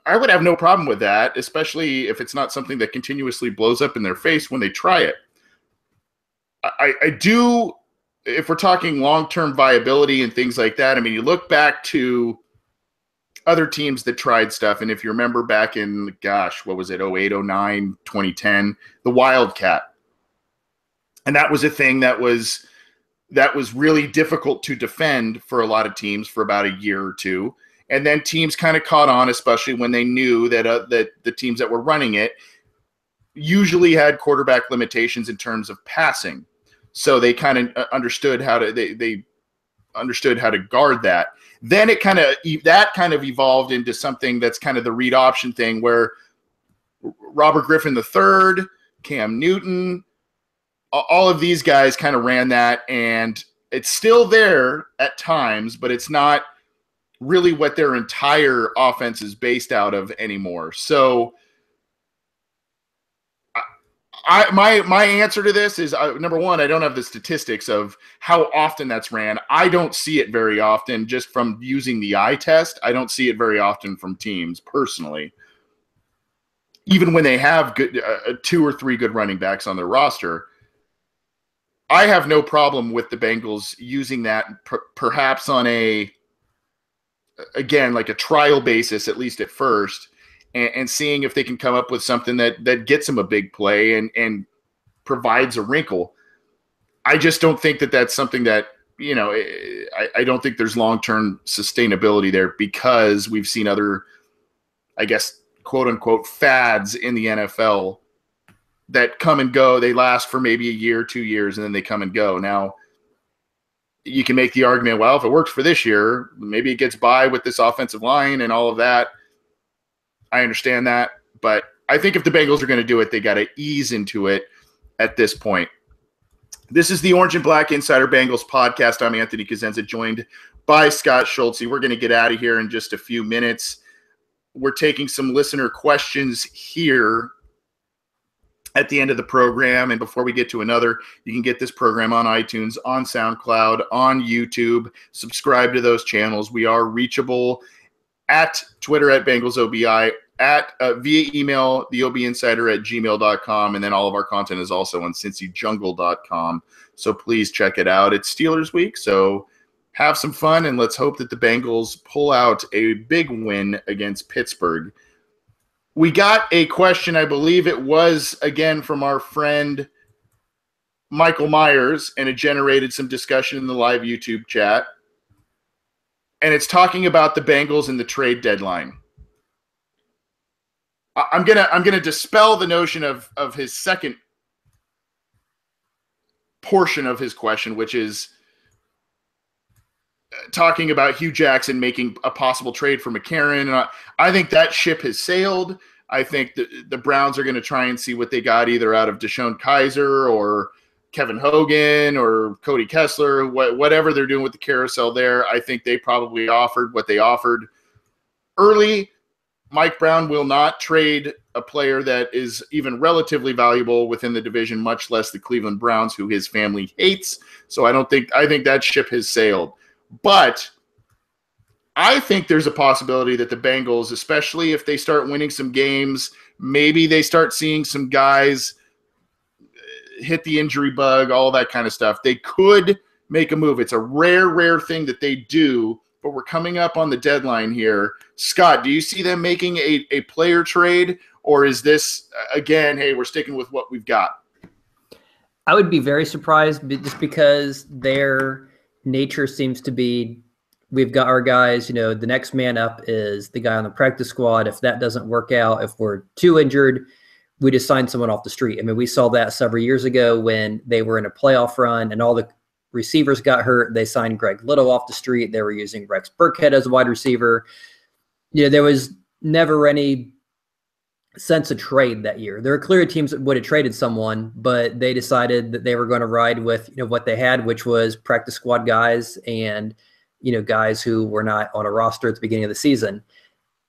I would have no problem with that, especially if it's not something that continuously blows up in their face when they try it. I do, if we're talking long-term viability and things like that, I mean, you look back to other teams that tried stuff, and if you remember back in, what was it, 08, 09, 2010, the Wildcat. And that was a thing that was really difficult to defend for a lot of teams for about a year or two. And then teams kind of caught on, especially when they knew that the teams that were running it usually had quarterback limitations in terms of passing. So they kind of understood how to they understood how to guard that. Then that kind of evolved into something that's kind of the read option thing, where Robert Griffin III, Cam Newton, all of these guys kind of ran that, and it's still there at times, but it's not really what their entire offense is based out of anymore. So my answer to this is, number one, I don't have the statistics of how often that's ran. I don't see it very often just from using the eye test. I don't see it very often from teams personally, even when they have good 2 or 3 good running backs on their roster. I have no problem with the Bengals using that perhaps on again, like a trial basis, at least at first, and seeing if they can come up with something that gets them a big play and provides a wrinkle. I just don't think that that's something that, I don't think there's long-term sustainability there, because we've seen other, I guess, quote-unquote fads in the NFL that come and go. They last for maybe a year, 2 years, and then they come and go. Now, you can make the argument, well, if it works for this year, maybe it gets by with this offensive line and all of that. I understand that. But I think if the Bengals are going to do it, they got to ease into it at this point. This is the Orange and Black Insider Bengals podcast. I'm Anthony Cosenza, joined by Scott Schulze. We're going to get out of here in just a few minutes. We're taking some listener questions here at the end of the program. And before we get to another, you can get this program on iTunes, on SoundCloud, on YouTube. Subscribe to those channels. We are reachable at Twitter at BengalsOBI, via email, theobinsider@gmail.com. And then all of our content is also on cincyjungle.com. So please check it out. It's Steelers week, so have some fun, and let's hope that the Bengals pull out a big win against Pittsburgh. We got a question, I believe it was, again, from our friend Michael Myers, and it generated some discussion in the live YouTube chat. And it's talking about the Bengals and the trade deadline. I'm gonna dispel the notion of his second portion of his question, which is talking about Hugh Jackson making a possible trade for McCarron. And I think that ship has sailed. I think the Browns are going to try and see what they got either out of Deshaun Kaiser or Kevin Hogan or Cody Kessler, whatever they're doing with the carousel there. I think they probably offered what they offered early. Mike Brown will not trade a player that is even relatively valuable within the division, much less the Cleveland Browns, who his family hates. So I think that ship has sailed. But I think there's a possibility that the Bengals, especially if they start winning some games, maybe they start seeing some guys hit the injury bug, all that kind of stuff, they could make a move. It's a rare thing that they do, but we're coming up on the deadline here. Scott, do you see them making a player trade, or is this, again, hey, we're sticking with what we've got? I would be very surprised just because their nature seems to be, we've got our guys, the next man up is the guy on the practice squad. If that doesn't work out, if we're too injured, we just sign someone off the street. I mean, we saw that several years ago when they were in a playoff run and all the receivers got hurt. They signed Greg Little off the street. They were using Rex Burkhead as a wide receiver. There was never any sense of trade that year. There were clear teams that would have traded someone, but they decided that they were going to ride with what they had, which was practice squad guys and guys who were not on a roster at the beginning of the season.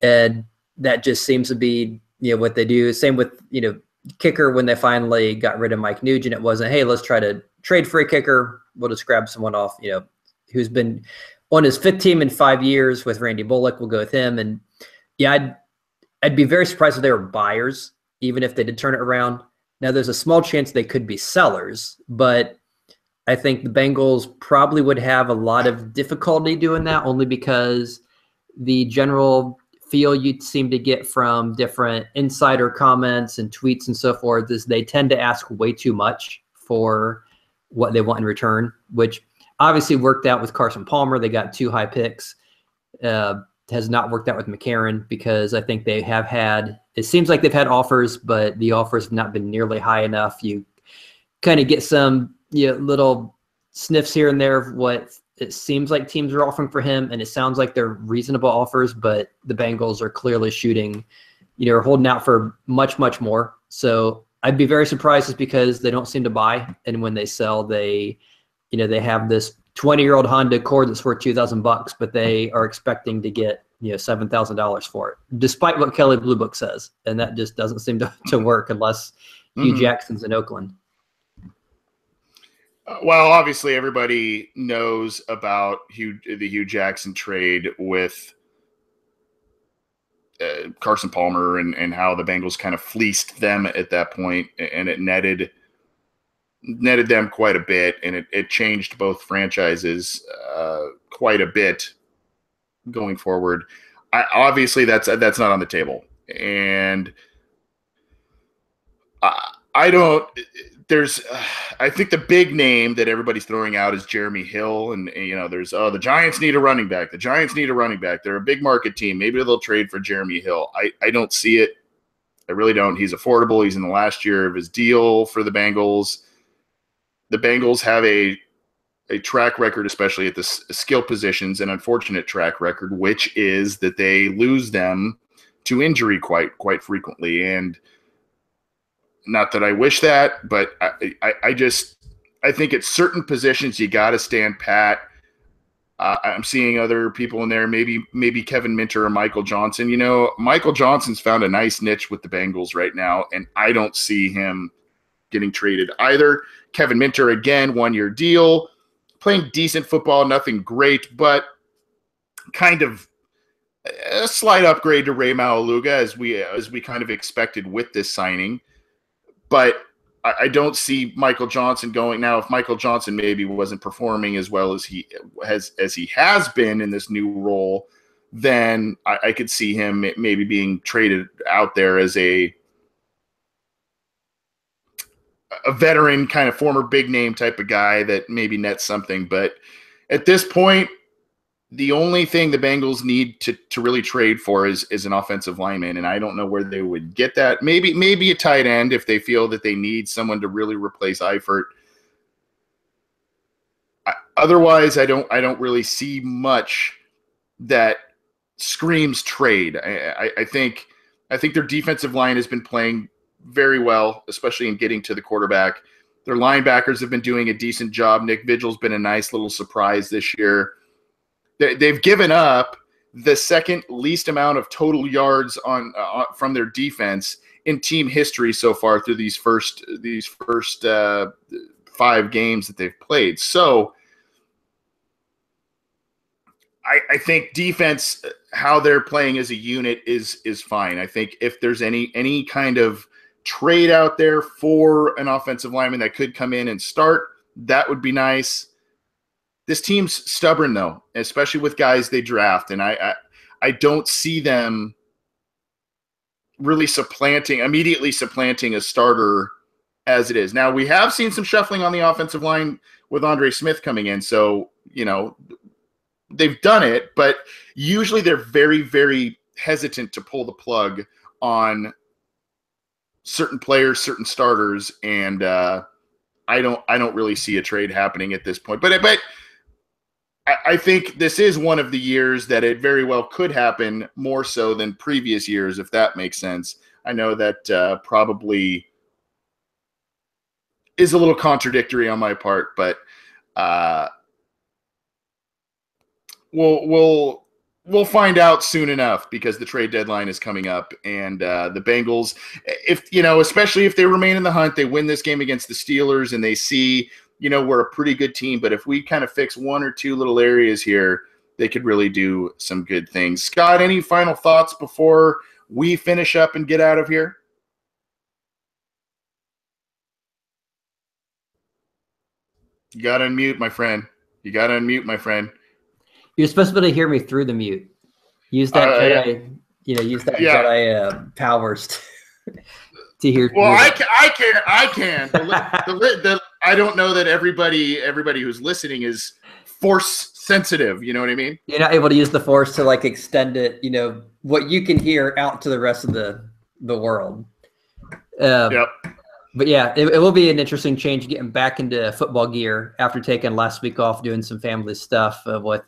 And that just seems to be what they do. Same with kicker. When they finally got rid of Mike Nugent, it wasn't, hey, let's try to trade for a kicker. We'll just grab someone off who's been on his 5th team in 5 years with Randy Bullock. We'll go with him. And yeah, I'd be very surprised if they were buyers, even if they did turn it around. Now, there's a small chance they could be sellers, but I think the Bengals probably would have a lot of difficulty doing that, only because the general feel you seem to get from different insider comments and tweets and so forth is they tend to ask way too much for what they want in return, which obviously worked out with Carson Palmer. They got 2 high picks. Has not worked out with McCarron because I think they have had, it seems like they've had offers, but the offers have not been nearly high enough. You kind of get some little sniffs here and there of what it seems like teams are offering for him, and it sounds like they're reasonable offers, but the Bengals are clearly shooting, or holding out for much, much more. So I'd be very surprised just because they don't seem to buy, and when they sell, they have this 20-year-old Honda Accord that's worth $2,000, but they are expecting to get $7,000 for it, despite what Kelly Blue Book says, and that just doesn't seem to work unless Hugh Jackson's in Oakland. Well, obviously, everybody knows about the Hugh Jackson trade with Carson Palmer and how the Bengals kind of fleeced them at that point, and it netted them quite a bit, and it changed both franchises quite a bit going forward. Obviously, that's not on the table, and I think the big name that everybody's throwing out is Jeremy Hill, and the Giants need a running back. The Giants need a running back. They're a big market team. Maybe they'll trade for Jeremy Hill. I don't see it. I really don't. He's affordable. He's in the last year of his deal for the Bengals. The Bengals have a track record, especially at the skill positions, an unfortunate track record, which is that they lose them to injury quite frequently. And not that I wish that, but I think at certain positions you got to stand pat. I'm seeing other people in there, maybe Kevin Minter or Michael Johnson. Michael Johnson's found a nice niche with the Bengals right now, and I don't see him getting traded either. Kevin Minter, again, 1-year deal, playing decent football, nothing great, but kind of a slight upgrade to Ray Maualuga as we kind of expected with this signing. But I don't see Michael Johnson going. Now, if Michael Johnson maybe wasn't performing as well as he has been in this new role, then I could see him maybe being traded out there as a veteran, kind of former big name type of guy that maybe nets something. But at this point, the only thing the Bengals need to really trade for is an offensive lineman, and I don't know where they would get that. Maybe a tight end if they feel that they need someone to really replace Eifert. Otherwise, I don't really see much that screams trade. I think their defensive line has been playing very well, especially in getting to the quarterback. Their linebackers have been doing a decent job. Nick Vigil's been a nice little surprise this year. They've given up the second least amount of total yards on from their defense in team history so far through these first 5 games that they've played. So I think defense, how they're playing as a unit is fine. I think if there's any kind of trade out there for an offensive lineman that could come in and start, that would be nice. This team's stubborn, though, especially with guys they draft, and I don't see them really immediately supplanting a starter as it is. Now, we have seen some shuffling on the offensive line with Andre Smith coming in, so, they've done it, but usually they're very, very hesitant to pull the plug on certain players, certain starters, and I don't really see a trade happening at this point. But I think this is one of the years that it very well could happen more so than previous years, if that makes sense. I know that probably is a little contradictory on my part, but we'll find out soon enough because the trade deadline is coming up, and the Bengals, especially if they remain in the hunt, they win this game against the Steelers, and they see, we're a pretty good team, but if we kind of fix one or two little areas here, they could really do some good things. Scott, any final thoughts before we finish up and get out of here? You got to unmute, my friend. You're supposed to be able to hear me through the mute. Use that Jedi, Jedi powers to hear. Well, I can. I don't know that everybody who's listening is force sensitive. You know what I mean? You're not able to use the force to extend it. What you can hear out to the rest of the world. Yep. But yeah, it will be an interesting change getting back into football gear after taking last week off doing some family stuff with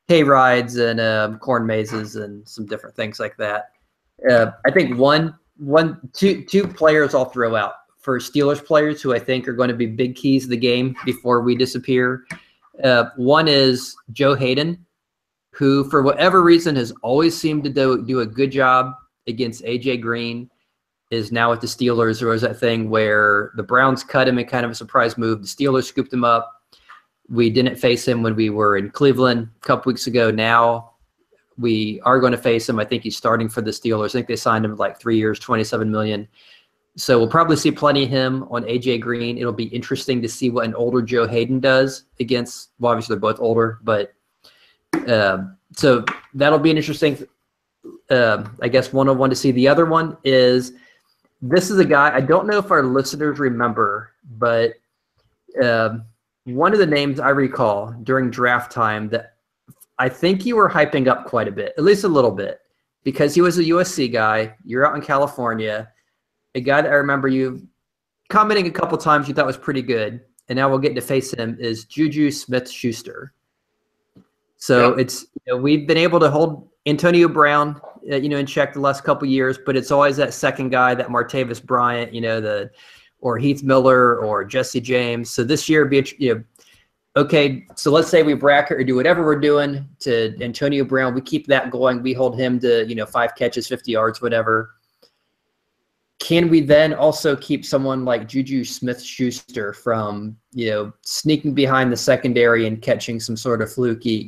hay rides and corn mazes and some different things like that. I think two players I'll throw out for Steelers players who I think are going to be big keys to the game before we disappear. One is Joe Hayden, who for whatever reason has always seemed to do a good job against AJ Green, is now with the Steelers. There was that thing where the Browns cut him in kind of a surprise move. The Steelers scooped him up. We didn't face him when we were in Cleveland a couple weeks ago. Now we are going to face him. I think he's starting for the Steelers. I think they signed him like 3 years, $27 million. So we'll probably see plenty of him on AJ Green. It'll be interesting to see what an older Joe Hayden does against, well, obviously they're both older, but so that'll be an interesting, I guess, one-on-one to see. The other one is, this is a guy, I don't know if our listeners remember, but one of the names I recall during draft time that I think you were hyping up quite a bit, at least a little bit, because he was a USC guy. You're out in California. A guy that I remember you commenting a couple times you thought was pretty good, and now we'll get to face him, is Juju Smith-Schuster. So it's, we've been able to hold Antonio Brown, in check the last couple of years, but it's always that second guy, that Martavis Bryant, or Heath Miller or Jesse James. So this year, okay, so let's say we bracket or do whatever we're doing to Antonio Brown. We keep that going. We hold him to, 5 catches, 50 yards, whatever. Can we then also keep someone like Juju Smith-Schuster from, sneaking behind the secondary and catching some sort of fluky,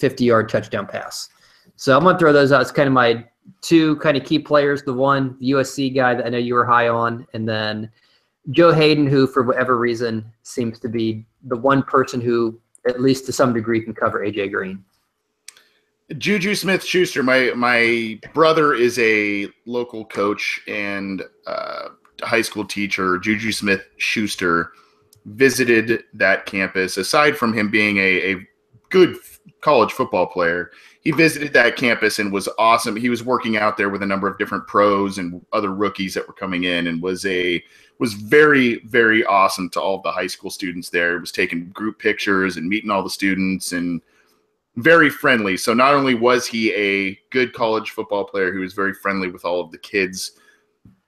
50-yard touchdown pass? So I'm going to throw those out as kind of my two kind of key players. The one, the USC guy that I know you were high on, and then Joe Hayden, who for whatever reason seems to be the one person who, at least to some degree, can cover AJ Green. Juju Smith-Schuster, my brother is a local coach and high school teacher. Juju Smith-Schuster visited that campus. Aside from him being a good college football player, he visited that campus and was awesome. He was working out there with a number of different pros and other rookies that were coming in, and was very, very awesome to all of the high school students there. He was taking group pictures and meeting all the students, and very friendly. So not only was he a good college football player, he was very friendly with all of the kids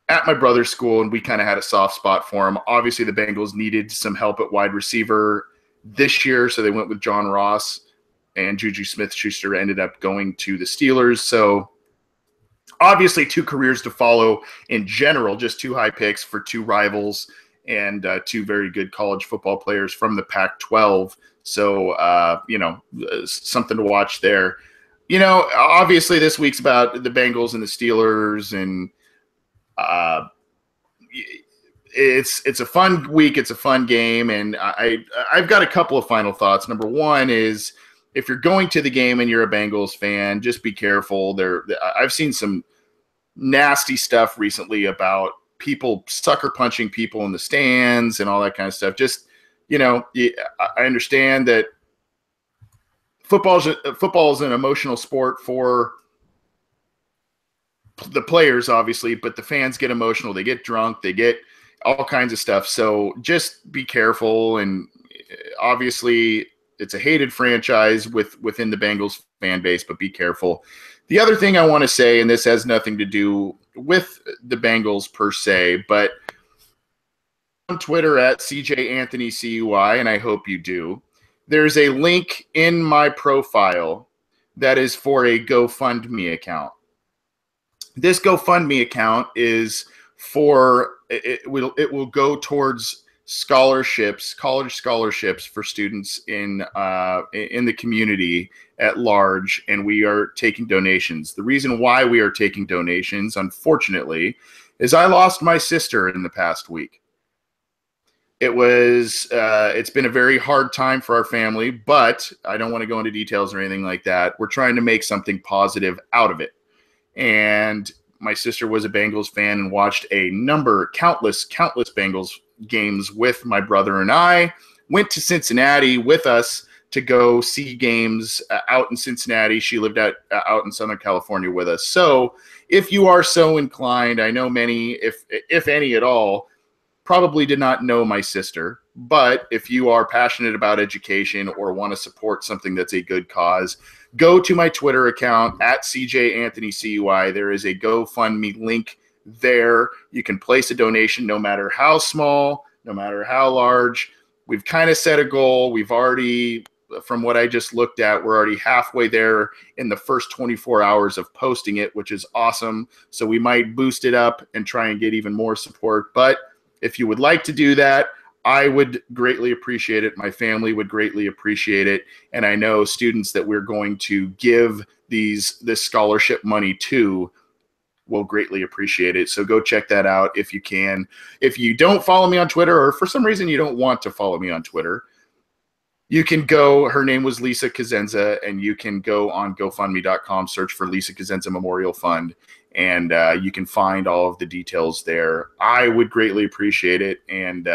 at my brother's school, and we kind of had a soft spot for him. Obviously, the Bengals needed some help at wide receiver this year, so they went with John Ross, and Juju Smith-Schuster ended up going to the Steelers. So obviously 2 careers to follow in general, just 2 high picks for 2 rivals and 2 very good college football players from the Pac-12. So, something to watch there. Obviously this week's about the Bengals and the Steelers, and it's a fun week. It's a fun game. And I've got a couple of final thoughts. Number one is, if you're going to the game and you're a Bengals fan, just be careful. I've seen some nasty stuff recently about people sucker punching people in the stands and all that kind of stuff. Just, I understand that football is an emotional sport for the players, obviously, but the fans get emotional. They get drunk. They get all kinds of stuff. So just be careful. And obviously, it's a hated franchise within the Bengals fan base, but be careful. The other thing I want to say, and this has nothing to do with the Bengals per se, but on Twitter at CJ Anthony CUI, and I hope you do, there's a link in my profile that is for a GoFundMe account. This GoFundMe account is for, it will go towards scholarships, college scholarships for students in the community at large, and we are taking donations. The reason why we are taking donations, unfortunately, is I lost my sister in the past week. It's been a very hard time for our family, but I don't want to go into details or anything like that. We're trying to make something positive out of it. And my sister was a Bengals fan and watched countless Bengals games with my brother, and I went to Cincinnati with us to go see games out in Cincinnati. She lived out in Southern California with us. So if you are so inclined, I know many, if any at all, probably did not know my sister. But if you are passionate about education or want to support something that's a good cause, go to my Twitter account at CJAnthonyCUI. There is a GoFundMe link there. You can place a donation no matter how small, no matter how large. We've kind of set a goal. We've already, from what I just looked at, we're already halfway there in the first 24 hours of posting it, which is awesome. So we might boost it up and try and get even more support. But if you would like to do that, I would greatly appreciate it. My family would greatly appreciate it. And I know students that we're going to give this scholarship money to will greatly appreciate it. So go check that out if you can. If you don't follow me on Twitter, or for some reason you don't want to follow me on Twitter, you can go, her name was Lisa Cosenza, and you can go on GoFundMe.com, search for Lisa Cosenza Memorial Fund, and you can find all of the details there. I would greatly appreciate it, and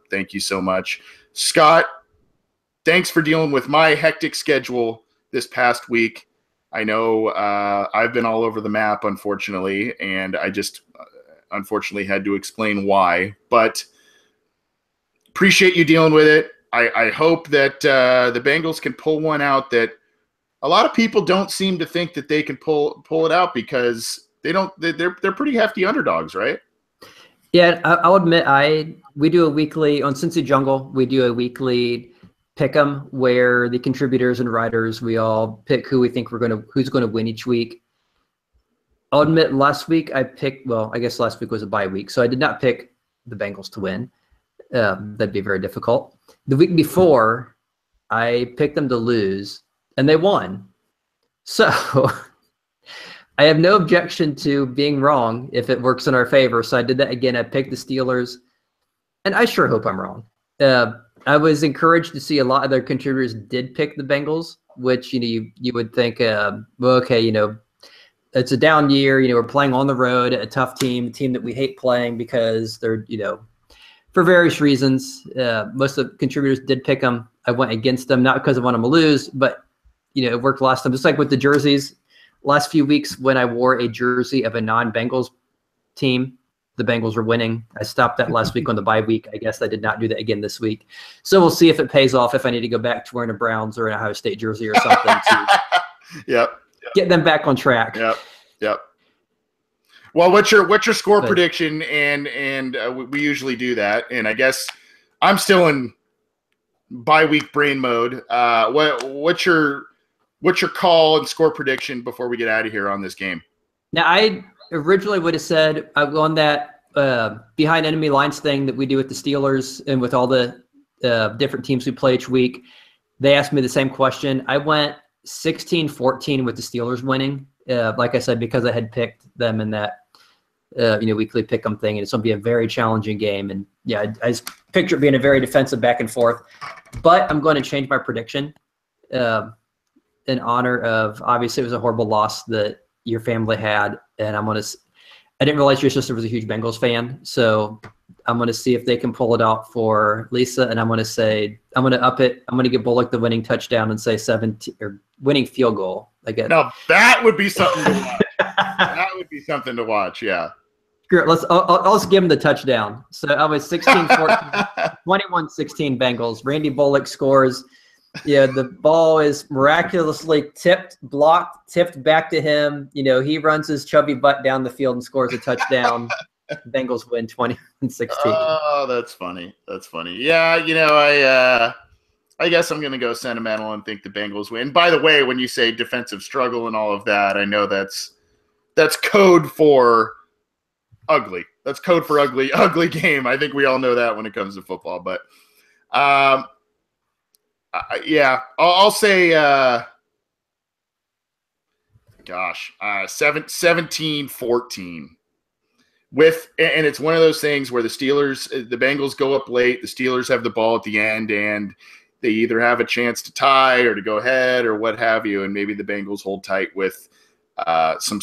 thank you so much. Scott, thanks for dealing with my hectic schedule this past week. I know I've been all over the map, unfortunately, and I just unfortunately had to explain why, but appreciate you dealing with it. I hope that the Bengals can pull one out that a lot of people don't seem to think that they can pull it out, because they're pretty hefty underdogs, right? Yeah, I'll admit we do a weekly on Cincy Jungle. We do a weekly pick 'em where the contributors and writers, we all pick who we think who's going to win each week. I'll admit last week I guess last week was a bye week, so I did not pick the Bengals to win. That'd be very difficult. The week before, I picked them to lose, and they won. So I have no objection to being wrong if it works in our favor. So I did that again. I picked the Steelers, and I sure hope I'm wrong. I was encouraged to see a lot of their contributors did pick the Bengals, which you would think, well, okay, it's a down year. We're playing on the road, a tough team, a team that we hate playing because they're for various reasons. Most of the contributors did pick them. I went against them, not because I want them to lose, but it worked last time. Just like with the jerseys, last few weeks when I wore a jersey of a non-Bengals team, the Bengals were winning. I stopped that last week on the bye week. I guess I did not do that again this week. So we'll see if it pays off, if I need to go back to wearing a Browns or an Ohio State jersey or something to get them back on track. Yep. Well, what's your score prediction? And we usually do that. And I guess I'm still in bye week brain mode. What's your call and score prediction before we get out of here on this game? Now, I originally would have said on that behind enemy lines thing that we do with the Steelers and with all the different teams we play each week. They asked me the same question. I went 16-14 with the Steelers winning. Like I said, because I had picked them in that weekly pick 'em thing, and it's going to be a very challenging game. And yeah, I just picture it being a very defensive back and forth. But I'm going to change my prediction in honor of, obviously it was a horrible loss that your family had, and I didn't realize your sister was a huge Bengals fan, so I'm going to see if they can pull it out for Lisa, and I'm going to up it. I'm going to give Bullock the winning touchdown and say 17 or winning field goal. Now that would be something to watch. That would be something to watch. Yeah. Great. I'll just give him the touchdown. So I was 16-14, 21-16 Bengals. Randy Bullock scores. Yeah, the ball is miraculously blocked, tipped back to him. He runs his chubby butt down the field and scores a touchdown. Bengals win 21-16. Oh, that's funny. Yeah, I guess I'm going to go sentimental and think the Bengals win. By the way, when you say defensive struggle and all of that, I know that's code for ugly. That's code for ugly game. I think we all know that when it comes to football. But yeah, I'll say 17-14. And it's one of those things where the Bengals go up late, the Steelers have the ball at the end, and they either have a chance to tie or to go ahead or what have you, and maybe the Bengals hold tight with some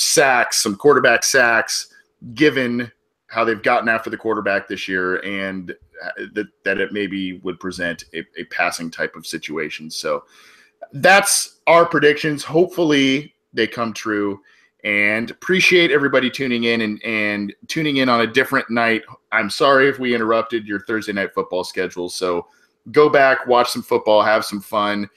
quarterback sacks, given how they've gotten after the quarterback this year, and that it maybe would present a passing type of situation. So that's our predictions. Hopefully they come true, and appreciate everybody tuning in and tuning in on a different night. I'm sorry if we interrupted your Thursday night football schedule. So go back, watch some football, have some fun.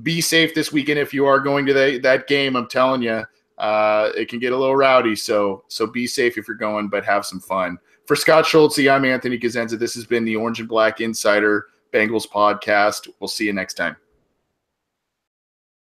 Be safe this weekend if you are going to that game. I'm telling you, it can get a little rowdy. So be safe if you're going, but have some fun. For Scott Schulze, I'm Anthony Cosenza. This has been the Orange and Black Insider Bengals podcast. We'll see you next time.